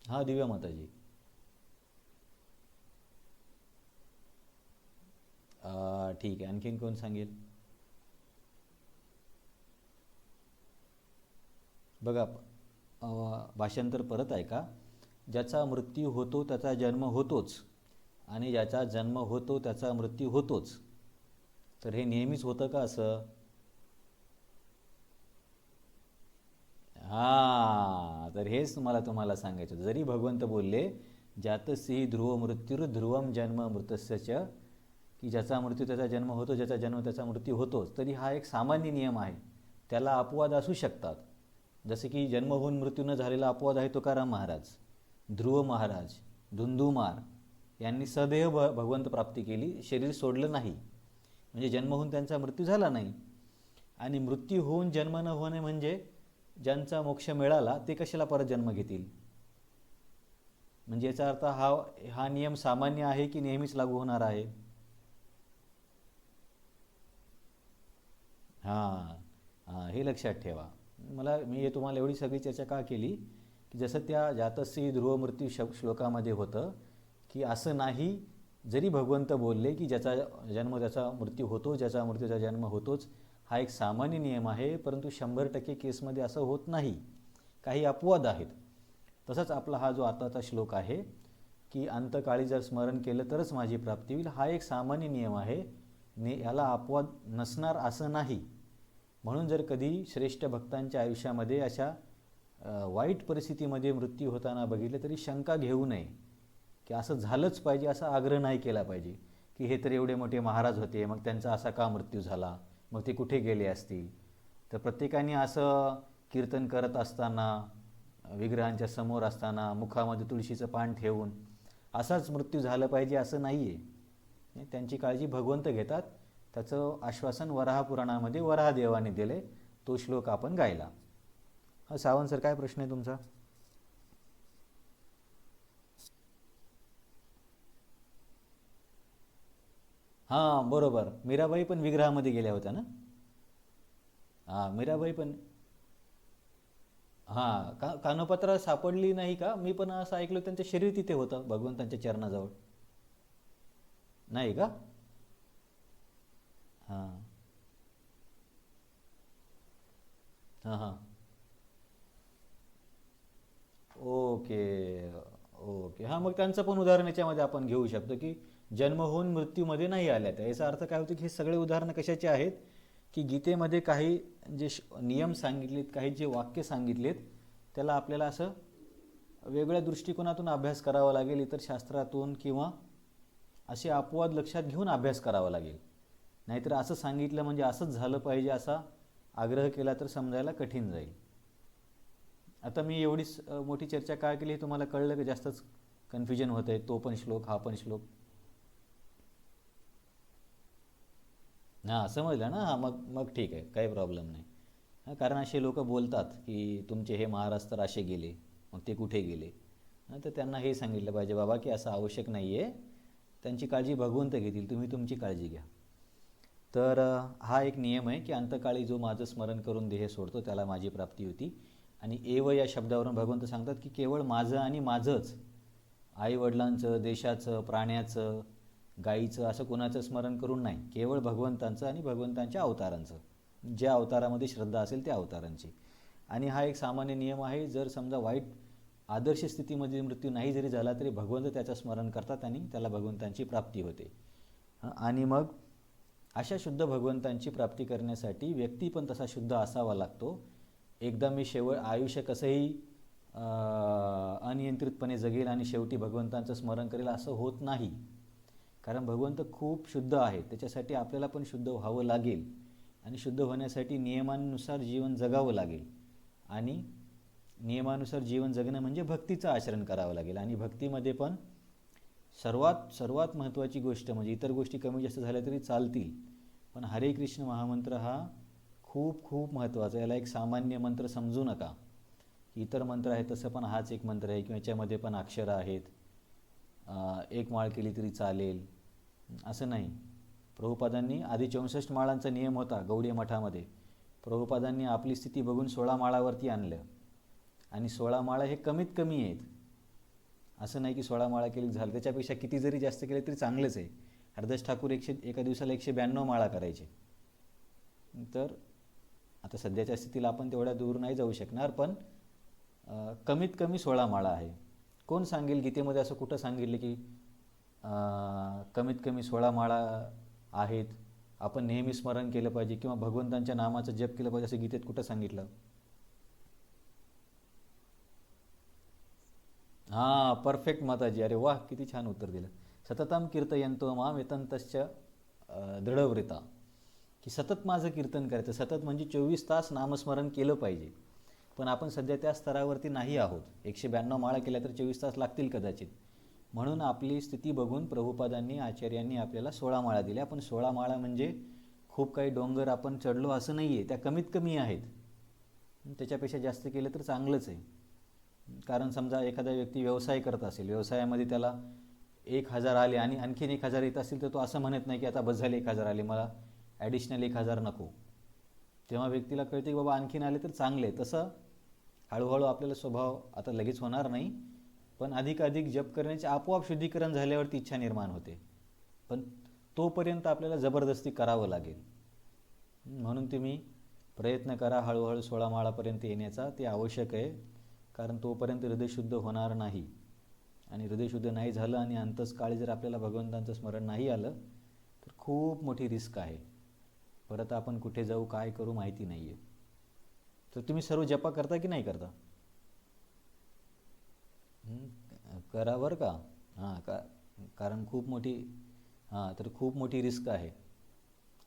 हा, दिव्या माताजी. ठीक आहे, आणखीन कोण सांगेल? बघा, भाषांतर परत ऐका. ज्याचा मृत्यू होतो त्याचा जन्म होतोच, आणि ज्याचा जन्म होतो त्याचा मृत्यू होतोच. तर हे नेहमीच होतं का असं? हां, तर हेच तुम्हाला सांगायचं होतं. जरी भगवंत बोलले जातसी ध्रुव मृत्यूर ध्रुवम जन्म मृतस्य च, की ज्याचा मृत्यू त्याचा जन्म होतो, ज्याचा जन्म त्याचा मृत्यू होतोच, तरी हा एक सामान्य नियम आहे. त्याला अपवाद असू शकतात. जसे की जन्म होऊन मृत्यू न झालेला अपवाद आहे तुकाराम महाराज, ध्रुव महाराज, धुंदुमार यांनी सदैव भगवंत प्राप्ती केली, शरीर सोडलं नाही, म्हणजे जन्म होऊन त्यांचा मृत्यू झाला नाही. आणि मृत्यू होऊन जन्म न होणे म्हणजे ज्यांचा मोक्ष मिळाला ते कशाला परत जन्म घेतील? म्हणजे याचा अर्थ हा नियम सामान्य आहे की नेहमीच लागू होणार आहे? हां हां, हे लक्षात ठेवा. मी हे तुम्हाला एवढी सगळी चर्चा का केली की जसं त्या जातस्य ध्रुव मृत्यू श्लोकामध्ये होतं की असं नाही, जरी भगवंत बोलले की ज्याचा जन्म त्याचा मृत्यू होतो, ज्याचा मृत्यू त्याचा जन्म होतोच, हा एक सामान्य नियम आहे, परंतु 100% केसमध्ये असं होत नाही, काही अपवाद आहेत. तसंच आपला हा जो आताचा श्लोक आहे की अंतकाळी जर स्मरण केलं तरच माझी प्राप्ती होईल, हा एक सामान्य नियम आहे, याला अपवाद नसणार असं नाही. म्हणून जर कधी श्रेष्ठ भक्तांच्या आयुष्यामध्ये अशा वाईट परिस्थितीमध्ये मृत्यू होताना बघितलं तरी शंका घेऊ नये की असं झालंच पाहिजे, असा आग्रह नाही केला पाहिजे की हे तर एवढे मोठे महाराज होते, मग त्यांचा असा का मृत्यू झाला, मग ते कुठे गेले असतील. तर प्रत्येकाने असं कीर्तन करत असताना, विग्रहांच्या समोर असताना, मुखामध्ये तुळशीचं पान ठेवून असाच मृत्यू झाला पाहिजे असं नाही आहे. त्यांची काळजी भगवंत घेतात. त्याचं आश्वासन वराह पुराणामध्ये वराहदेवाने दिले. तो श्लोक आपण गायला. हा सावंत सर, काय प्रश्न आहे तुमचा? हां बरोबर, मीराबाई पण विग्रहामध्ये गेल्या होत्या ना. हां मीराबाई पण. हां कानोपत्रा सापडली नाही का? मी पण असं ऐकलं त्यांचं शरीर तिथे होतं भगवंतांच्या चरणाजवळ. नाही का? हां हां हां. Okay okay. हां मग त्यांचं पण उदाहरण याच्यामध्ये आपण घेऊ शकतो की जन्म होऊन मृत्यूमध्ये नाही आल्या त्या. याचा अर्थ काय होतो की हे सगळे उदाहरणं कशाचे आहेत की गीतेमध्ये काही जे नियम सांगितलेत, काही जे वाक्य सांगितलेत, त्याला आपल्याला असं वेगळ्या दृष्टिकोनातून अभ्यास करावा लागेल, इतर शास्त्रातून, किंवा असे अपवाद लक्षात घेऊन अभ्यास करावा लागेल. नाहीतर असं सांगितलं म्हणजे असंच झालं पाहिजे असा आग्रह केला तर समजायला कठीण जाईल. आता मी एवढी मोठी चर्चा काय केली हे तुम्हाला कळलं की जास्तच कन्फ्युजन होतं आहे? तो पण श्लोक, हा पण श्लोक. हां समजलं ना. हां मग मग ठीक आहे, काही प्रॉब्लेम नाही. हां कारण असे लोक बोलतात की तुमचे हे महाराज तर असे गेले, मग ते कुठे गेले? हां तर त्यांना हे सांगितलं पाहिजे बाबा की असं आवश्यक नाही आहे. त्यांची काळजी भगवंत घेतील, तुम्ही तुमची काळजी घ्या. तर हा एक नियम आहे की अंतकाळी जो माझं स्मरण करून देह सोडतो त्याला माझी प्राप्ती होती. आणि एव या शब्दावरून भगवंत सांगतात की केवळ माझं आणि माझंच, आईवडिलांचं, देशाचं, प्राण्याचं, गाईचं असं कोणाचं स्मरण करून नाही, केवळ भगवंतांचं आणि भगवंतांच्या अवतारांचं, ज्या अवतारामध्ये श्रद्धा असेल त्या अवतारांची. आणि हा एक सामान्य नियम आहे. जर समजा वाईट आदर्श स्थितीमध्ये मृत्यू नाही जरी झाला तरी भगवंत त्याचं स्मरण करतात आणि त्याला भगवंतांची प्राप्ती होते. आणि मग अशा शुद्ध भगवंतांची प्राप्ती करण्यासाठी व्यक्ती पण तसा शुद्ध असावा लागतो. एकदा मी आयुष्य कसंही अनियंत्रितपणे जगेल आणि शेवटी भगवंतांचं स्मरण करेल असं होत नाही. कारण भगवंत खूप शुद्ध आहे, त्याच्यासाठी आपल्याला पण शुद्ध व्हावं लागेल. आणि शुद्ध होण्यासाठी नियमानुसार जीवन जगावं लागेल. आणि नियमानुसार जीवन जगणं म्हणजे भक्तीचं आचरण करावं लागेल. आणि भक्तीमध्ये पण सर्वात सर्वात महत्त्वाची गोष्ट म्हणजे, इतर गोष्टी कमी जास्त झाल्या तरी चालतील, पण हरे कृष्ण महामंत्र हा खूप खूप महत्त्वाचा. याला एक सामान्य मंत्र समजू नका. इतर मंत्र आहेत तसं पण हाच एक मंत्र आहे, किंवा याच्यामध्ये पण अक्षरं आहेत, एक माळ केली तरी चालेल असं नाही. प्रभुपादांनी आधी 64 माळांचा नियम होता गौडी मठामध्ये. प्रभुपादांनी आपली स्थिती बघून 16 माळावरती आणलं. आणि 16 माळा हे कमीत कमी आहेत. असं नाही की 16 माळा केली झालं, त्याच्यापेक्षा किती जरी जास्त केले तरी चांगलंच आहे. हरदास ठाकूर एका दिवसाला 192 माळा करायचे. तर आता सध्याच्या स्थितीला आपण तेवढ्या दूर नाही जाऊ शकणार, पण कमीत कमी 16 माळा आहे. कोण सांगेल गीतेमध्ये असं कुठं सांगितलं की कमीत कमी 16 माळा आहेत, आपण नेहमी स्मरण केलं पाहिजे किंवा भगवंतांच्या नामाचं जप केलं पाहिजे असं गीतेत कुठं सांगितलं? हां परफेक्ट माताजी, अरे वाह किती छान उत्तर दिलं. सततम कीर्तयंतो माम यतंतश्च दृढव्रता, की सतत माझं कीर्तन करायचं. सतत म्हणजे 24 तास नामस्मरण केलं पाहिजे. पण आपण सध्या त्या स्तरावरती नाही आहोत. 192 माळा केल्या तर 24 तास लागतील कदाचित. म्हणून आपली स्थिती बघून प्रभुपादांनी, आचार्यांनी आपल्याला 16 माळा दिल्या. पण 16 माळा म्हणजे खूप काही डोंगर आपण चढलो असं नाही आहे, त्या कमीत कमी आहेत. त्याच्यापेक्षा जास्त केलं तर चांगलंच आहे. कारण समजा एखादा व्यक्ती व्यवसाय करत असेल, व्यवसायामध्ये त्याला 1000 आले आणि आणखीन 1000 येत असतील, तर तो असं म्हणत नाही की आता बस झाले 1000 आले, मला ॲडिशनल 1000 नको. तेव्हा व्यक्तीला कळते की बाबा आणखीन आले तर चांगले. तसं हळूहळू आपल्याला स्वभाव आता लगेच होणार नाही, पण अधिकाधिक जप करण्याचे आपोआप शुद्धीकरण झाल्यावरती इच्छा निर्माण होते. पण तोपर्यंत आपल्याला जबरदस्ती करावं लागेल. म्हणून तुम्ही प्रयत्न करा हळूहळू 16 माळापर्यंत येण्याचा. ते आवश्यक आहे. कारण तोपर्यंत हृदयशुद्ध होणार नाही. आणि हृदयशुद्ध नाही झालं आणि अंतस्काळी जर आपल्याला भगवंतांचं स्मरण नाही आलं तर खूप मोठी रिस्क आहे. परत आपण कुठे जाऊ, काय करू माहिती नाही आहे. तर तुम्ही सर्व जपा करता की नाही करता? करा बरं का. कारण खूप मोठी, तर खूप मोठी रिस्क आहे.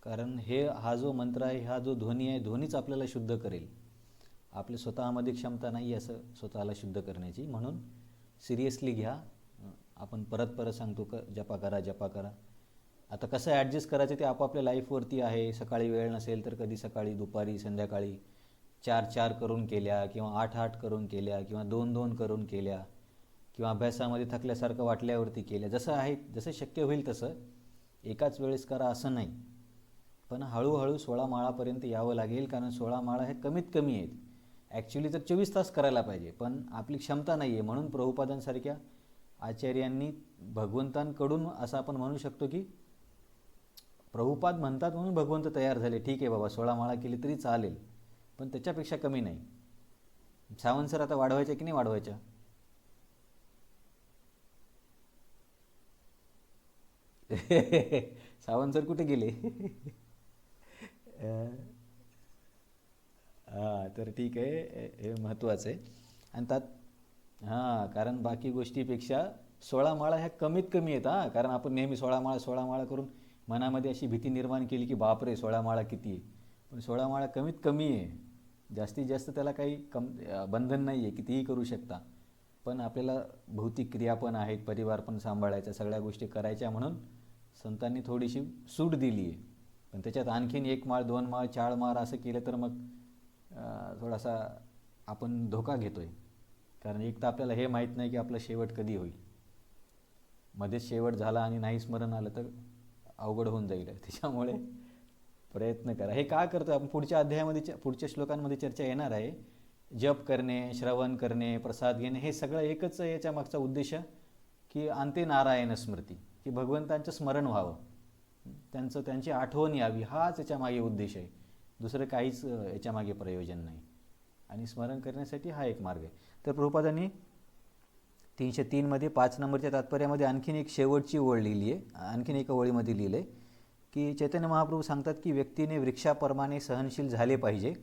कारण हा जो मंत्र आहे, हा जो ध्वनी आहे, ध्वनीच आपल्याला शुद्ध करेल. आपल्या स्वतःमध्ये क्षमता नाही असं स्वतःला शुद्ध करण्याची. म्हणून सिरियसली घ्या. आपण परत परत सांगतो जपा करा जपा करा. आता कसं ॲडजस्ट करायचं ते आपापल्या लाईफवरती आहे. सकाळी वेळ नसेल तर कधी सकाळी, दुपारी, संध्याकाळी 4-4 करून केल्या किंवा 8-8 करून केल्या किंवा 2-2 करून केल्या किंवा अभ्यासामध्ये थकल्यासारखं वाटल्यावरती केल्या. जसं आहे, जसं शक्य होईल तसं एकाच वेळेस करा असं नाही. पण हळूहळू 16 माळापर्यंत यावं लागेल, कारण 16 माळा हे कमीत कमी आहेत. ॲक्च्युली तर 24 तास करायला पाहिजे, पण आपली क्षमता नाही आहे. म्हणून प्रभुपादांसारख्या आचार्यांनी भगवंतांकडून असं आपण म्हणू शकतो की प्रभुपाद म्हणतात म्हणून भगवंत तयार झाले. ठीक आहे बाबा, 16 माळा केली तरी चालेल, पण त्याच्यापेक्षा कमी नाही. सावंत सर आता वाढवायच्या की नाही वाढवायच्या? सावंत सर कुठे गेले? हां, तर ठीक आहे, हे महत्त्वाचं आहे. आणि त्यात कारण बाकी गोष्टीपेक्षा 16 माळा ह्या कमीत कमी आहेत. कारण आपण नेहमी 16 माळा 16 माळा करून मनामध्ये अशी भीती निर्माण केली की बापरे 16 माळा किती आहे. पण 16 माळा कमीत कमी आहे. जास्तीत जास्त त्याला काही बंधन नाही आहे, कितीही करू शकता. पण आपल्याला भौतिक क्रिया पण आहेत, परिवार पण सांभाळायचा, सगळ्या गोष्टी करायच्या, म्हणून संतांनी थोडीशी सूट दिली आहे. पण त्याच्यात आणखीन 1 माळ 2 माळ 4 माळ असं केलं तर मग थोडासा आपण धोका घेतो आहे. कारण एक तर आपल्याला हे माहीत नाही की आपला शेवट कधी होईल. मध्येच शेवट झाला आणि नाही स्मरण आलं तर अवघड होऊन जाईल. त्याच्यामुळे प्रयत्न करा. हे का करतो आपण पुढच्या अध्यायामध्ये, पुढच्या श्लोकांमध्ये चर्चा येणार आहे. जप करणे, श्रवण करणे, प्रसाद घेणे, हे सगळं एकच याच्या मागचा उद्देश की अंते नारायण स्मृती, की भगवंतांचं स्मरण व्हावं, त्यांची आठवण यावी, हाच याच्या मागे उद्देश आहे. दुसरं काहीच याच्या मागे प्रयोजन नाही. आणि स्मरण करण्यासाठी हा एक मार्ग आहे. तर प्रभुपादांनी 303 मध्ये 5 नंबरच्या तात्पर्यामध्ये आणखीन एक शेवटची ओळ लिहिली आहे. आणखीन एका ओळीमध्ये लिहिलं आहे की चैतन्य महाप्रभू सांगतात की व्यक्तीने वृक्षाप्रमाणे सहनशील झाले पाहिजे.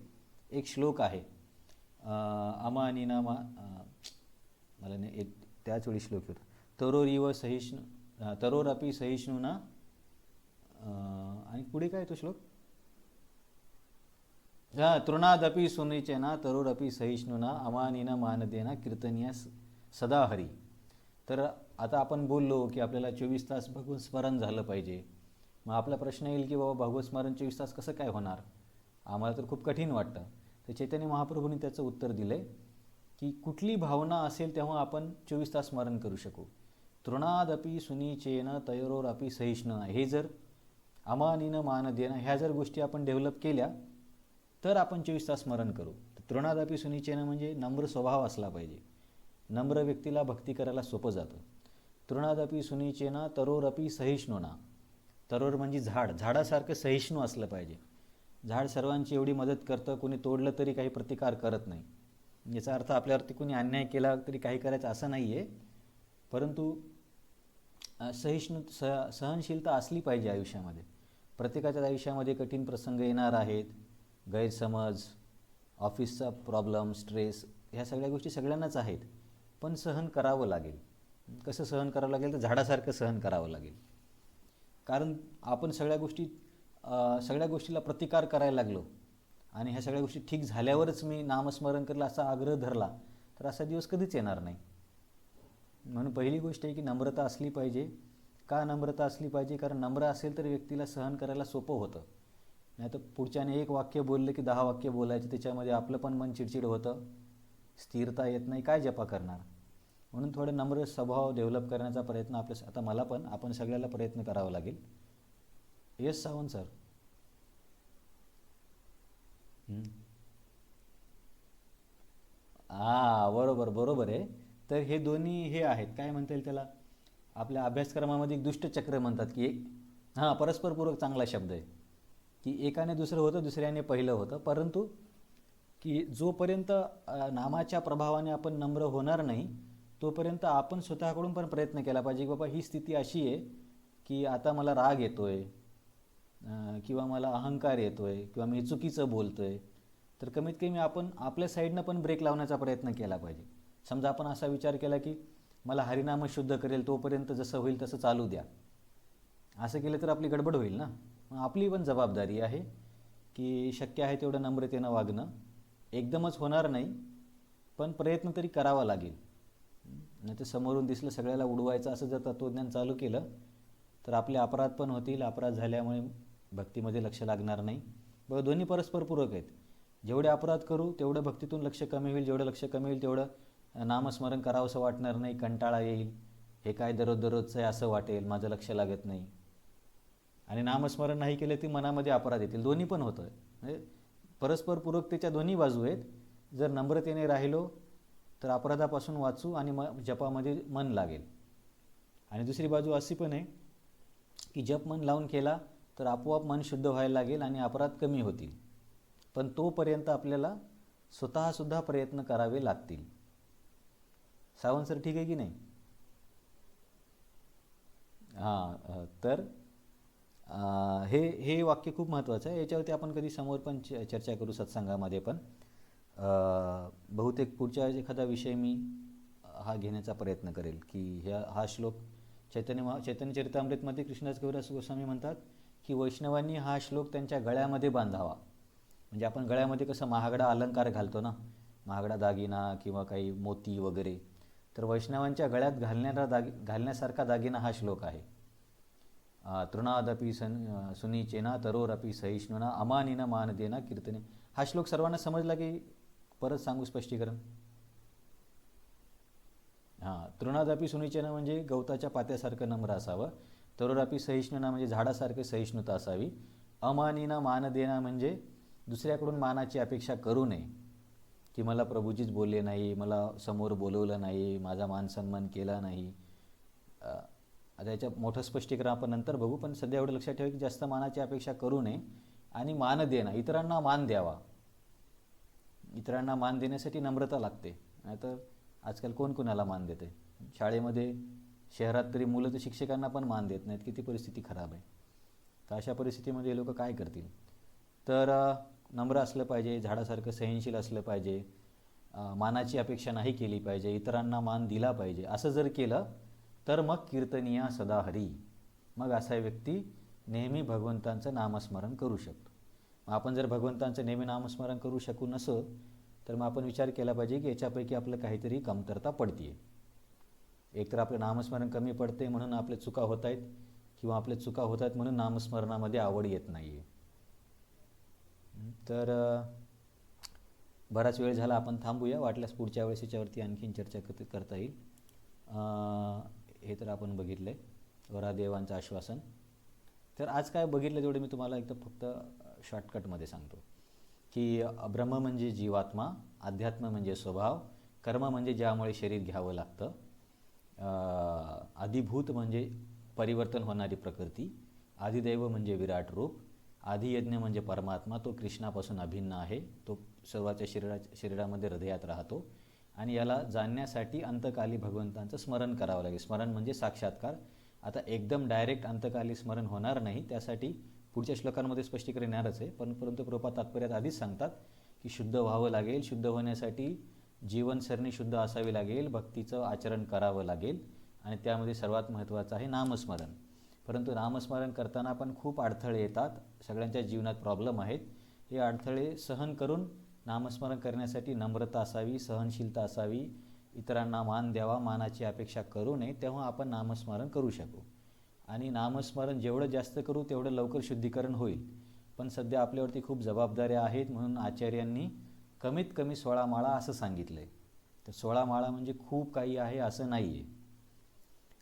एक श्लोक आहे, अमानिना मला नाही त्याच वेळी श्लोक होता, तरोरीव सहिष्णू तरोरपी सहिष्णूना, आणि पुढे काय तो श्लोक, तृणादपि सुनिचेना तरोरपी सहिष्णूना अमानिना मानदेना कीर्तनीय सदा हरी. तर आता आपण बोललो की आपल्याला 24 तास भगवत स्मरण झालं पाहिजे. मग आपला प्रश्न येईल की बाबा भगवत स्मरण 24 तास कसं काय होणार, आम्हाला तर खूप कठीण वाटतं. तर चैतन्य महाप्रभूंनी त्याचं उत्तर दिलं आहे की कुठली भावना असेल तेव्हा आपण 24 तास स्मरण करू शकू. तृणादपि सुनिचेन तयोरोरपि सहिष्णुना, हे जर अमानिनं मानदेन ह्या जर गोष्टी आपण डेव्हलप केल्या तर आपण 24 तास स्मरण करू. तृणादपि सुनिचेन म्हणजे नम्र स्वभाव असला पाहिजे. नम्र व्यक्तीला भक्ती करायला सोपं जातं. तृणादपि सुनिचेन तरोरपि सहिष्णुना, तरोर म्हणजे झाड, झाडासारखं सहिष्णू असलं पाहिजे. झाड सर्वांची एवढी मदत करतं, कोणी तोडलं तरी काही प्रतिकार करत नाही. याचा अर्थ आपल्यावरती कोणी अन्याय केला तरी काही करायचं असं नाही आहे, परंतु सहनशीलता असली पाहिजे आयुष्यामध्ये. प्रत्येकाच्याच आयुष्यामध्ये कठीण प्रसंग येणार आहेत, गैरसमज, ऑफिसचा प्रॉब्लेम, स्ट्रेस, ह्या सगळ्या गोष्टी सगळ्यांनाच आहेत. पण सहन करावं लागेल. कसं सहन करावं लागेल, तर झाडासारखं सहन करावं लागेल. कारण आपण सगळ्या गोष्टीला प्रतिकार करायला लागलो आणि ह्या सगळ्या गोष्टी ठीक झाल्यावरच मी नामस्मरण केलं असा आग्रह धरला तर असा दिवस कधीच येणार नाही. म्हणून पहिली गोष्ट आहे की नम्रता असली पाहिजे. का नम्रता असली पाहिजे? कारण नम्र असेल तर व्यक्तीला सहन करायला सोपं होतं. नाही तर पुढच्याने 1 वाक्य बोललं की 10 वाक्य बोलायचं, त्याच्यामध्ये आपलं पण मन चिडचिड होतं, स्थिरता येत नाही, काय जपा करणार. म्हणून थोडं नम्र स्वभाव डेव्हलप करण्याचा प्रयत्न आता मला पण, आपण सगळ्याला प्रयत्न करावा लागेल. Yes Sawant sir. बरोबर आहे. तर हे दोन्ही हे आहेत, काय म्हणता येईल त्याला, आपल्या अभ्यासक्रमामध्ये एक दुष्टचक्र म्हणतात की एक परस्परपूरक चांगला शब्द आहे की एकाने दुसरं होतं, दुसऱ्याने पहिलं होतं. परंतु की जोपर्यंत नामाच्या प्रभावाने आपण नम्र होणार नाही तोपर्यंत आपण स्वतःकडून पण प्रयत्न केला पाहिजे की बाबा ही स्थिती अशी आहे की आता मला राग येतोय किंवा मला अहंकार येतोय किंवा मी चुकीचं बोलतोय, तर कमीत कमी आपण आपल्या साईडनं पण ब्रेक लावण्याचा प्रयत्न केला पाहिजे. समजा आपण असा विचार केला की मला हरिनाम शुद्ध करेल तोपर्यंत जसं होईल तसं चालू द्या, असं केलं तर आपली गडबड होईल ना. मग आपली पण जबाबदारी आहे की शक्य आहे तेवढं नम्रतेनं वागणं. एकदमच होणार नाही, पण प्रयत्न तरी करावा लागेल. नाही तर समोरून दिसलं सगळ्याला उडवायचं असं जर तत्त्वज्ञान चालू केलं तर आपले अपराध पण होतील. अपराध झाल्यामुळे भक्तीमध्ये लक्ष लागणार नाही. बघा, दोन्ही परस्पर पूरक आहेत. जेवढे अपराध करू तेवढं भक्तीतून लक्ष कमी होईल, जेवढं लक्ष कमी होईल तेवढं नामस्मरण करावंसं वाटणार नाही, कंटाळा येईल, हे काय दररोजचं आहे असं वाटेल, माझं लक्ष लागत नाही. आणि नामस्मरण नाही केलं ती मनामध्ये अपराध येतील. दोन्ही पण होतं. म्हणजे परस्पर पूरकतेच्या दोन्ही बाजू आहेत. जर नम्रतेने राहिलो तर अपराधापासून वाचू आणि जपामध्ये मन लागेल. आणि दुसरी बाजू अशी पण आहे की जप मन लावून केला तर आपोआप मन शुद्ध व्हायला लागेल आणि अपराध कमी होतील. पण तोपर्यंत आपल्याला स्वतःसुद्धा प्रयत्न करावे लागतील. सावंत सर ठीक आहे की नाही? हां, तर हे वाक्य खूप महत्त्वाचं आहे. याच्यावरती आपण कधी समोर पण चर्चा करू सत्संगामध्ये पण. बहुतेक पुढच्या एखादा विषय मी हा घेण्याचा प्रयत्न करेल की हा श्लोक चैतन्य चरितामृतमध्ये कृष्णदास कविराज गोस्वामी म्हणतात की वैष्णवांनी हा श्लोक त्यांच्या गळ्यामध्ये बांधावा. म्हणजे आपण गळ्यामध्ये कसं महागडा अलंकार घालतो ना, महागडा दागिना किंवा काही मोती वगैरे, तर वैष्णवांच्या गळ्यात घालण्यासारखा दागिना हा श्लोक आहे. तृणादपि सुनीचेना तरोरपि सहिष्णुना अमानिना मानदेना कीर्तने. हा श्लोक सर्वांना समजला की परत सांगू स्पष्टीकरण? तृणादपि सुनीचेना म्हणजे गवताच्या पात्यासारखं नम्र असावं. तरोरपि सहिष्णुना म्हणजे झाडासारखं सहिष्णुता असावी. अमानिना मानदेना म्हणजे दुसऱ्याकडून मानाची अपेक्षा करू नये, की मला प्रभूजीच बोलले नाही, मला समोर बोलवलं नाही, माझा मान सन्मान केला नाही. आता याच्या मोठं स्पष्टीकरण आपण नंतर बघू, पण सध्या एवढं लक्षात ठेवा की जास्त मानाची अपेक्षा करू नये. आणि मान देणं, इतरांना मान द्यावा. इतरांना मान देण्यासाठी नम्रता लागते. नाहीतर आजकाल कोण कोणाला मान देते? शाळेमध्ये शहरात तरी मुलं तर शिक्षकांना पण मान देत नाहीत. किती परिस्थिती खराब आहे. तर अशा परिस्थितीमध्ये लोक काय करतील? तर नम्र असलं पाहिजे, झाडासारखं सहनशील असलं पाहिजे, मानाची अपेक्षा नाही केली पाहिजे, इतरांना मान दिला पाहिजे. असं जर केलं तर मग कीर्तनीया सदा हरी. मग असा व्यक्ती नेहमी भगवंतांचं नामस्मरण करू शकतो. मग आपण जर भगवंतांचं नेहमी नामस्मरण करू शकू नसो तर मग आपण विचार केला पाहिजे की याच्यापैकी आपलं काहीतरी कमतरता पडते. एकतर आपलं नामस्मरण कमी पडते म्हणून आपले चुका होत आहेत, किंवा आपले चुका होत आहेत म्हणून नामस्मरणामध्ये आवड येत नाही आहे. तर बराच वेळ झाला, आपण थांबूया. वाटल्यास पुढच्या वेळेस याच्यावरती आणखीन चर्चा करता येईल. हे तर आपण बघितलं आहे वरादेवांचं आश्वासन. तर आज काय बघितलं तेवढे मी तुम्हाला एकदम फक्त शॉर्टकटमध्ये सांगतो की ब्रह्म म्हणजे जीवात्मा, अध्यात्म म्हणजे स्वभाव, कर्म म्हणजे ज्यामुळे शरीर घ्यावं लागतं, आदिभूत म्हणजे परिवर्तन होणारी प्रकृती, आदिदैव म्हणजे विराट रूप, आदियज्ञ म्हणजे परमात्मा, तो कृष्णापासून अभिन्न आहे, तो सर्वाच्या शरीरामध्ये हृदयात राहतो. आणि याला जाणण्यासाठी अंतकाली भगवंतांचं स्मरण करावं लागेल. स्मरण म्हणजे साक्षात्कार. आता एकदम डायरेक्ट अंतकाली स्मरण होणार नाही, त्यासाठी पुढच्या श्लोकांमध्ये स्पष्टीकरण येणारच आहे. परंतु प्रभुपाद तात्पर्यात आधीच सांगतात की शुद्ध व्हावं लागेल. शुद्ध होण्यासाठी जीवनसरणी शुद्ध असावी लागेल, भक्तीचं आचरण करावं लागेल, आणि त्यामध्ये सर्वात महत्त्वाचं आहे नामस्मरण. परंतु नामस्मरण करताना पण खूप अडथळे येतात. सगळ्यांच्या जीवनात प्रॉब्लेम आहेत. हे अडथळे सहन करून नामस्मरण करण्यासाठी नम्रता असावी, सहनशीलता असावी, इतरांना मान द्यावा, मानाची अपेक्षा करू नये, तेव्हा आपण नामस्मरण करू शकू. आणि नामस्मरण जेवढं जास्त करू तेवढं लवकर शुद्धीकरण होईल. पण सध्या आपल्यावरती खूप जबाबदाऱ्या आहेत म्हणून आचार्यांनी कमीत कमी 16 माळा असं सांगितलं आहे. तर 16 माळा म्हणजे खूप काही आहे असं नाही आहे.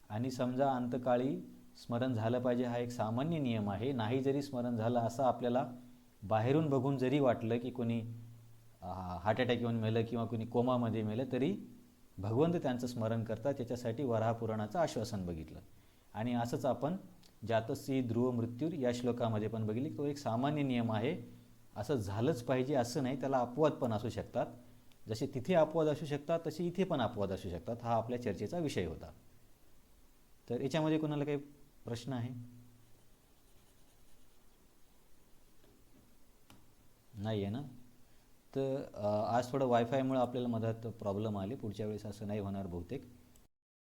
आणि समजा अंतकाळी स्मरण झालं पाहिजे हा एक सामान्य नियम आहे. नाही जरी स्मरण झालं असं आपल्याला बाहेरून बघून जरी वाटलं की कोणी हार्ट अटॅक येऊन मेलं किंवा कोणी कोमामध्ये मेलं, तरी भगवंत त्यांचं स्मरण करतात. त्याच्यासाठी वराहपुराणाचं आश्वासन बघितलं. आणि असंच आपण जातसी ध्रुव मृत्यूर या श्लोकामध्ये पण बघितली. तो एक सामान्य नियम आहे. असं झालंच पाहिजे असं नाही, त्याला अपवाद पण असू शकतात. जसे तिथे अपवाद असू शकतात तसे इथे पण अपवाद असू शकतात. हा आपल्या चर्चेचा विषय होता. तर याच्यामध्ये कोणाला काही प्रश्न आहे? नाही आहे ना? तर आज थोडं वायफायमुळे आपल्याला मधात प्रॉब्लेम आले. पुढच्या वेळेस असं नाही होणार बहुतेक.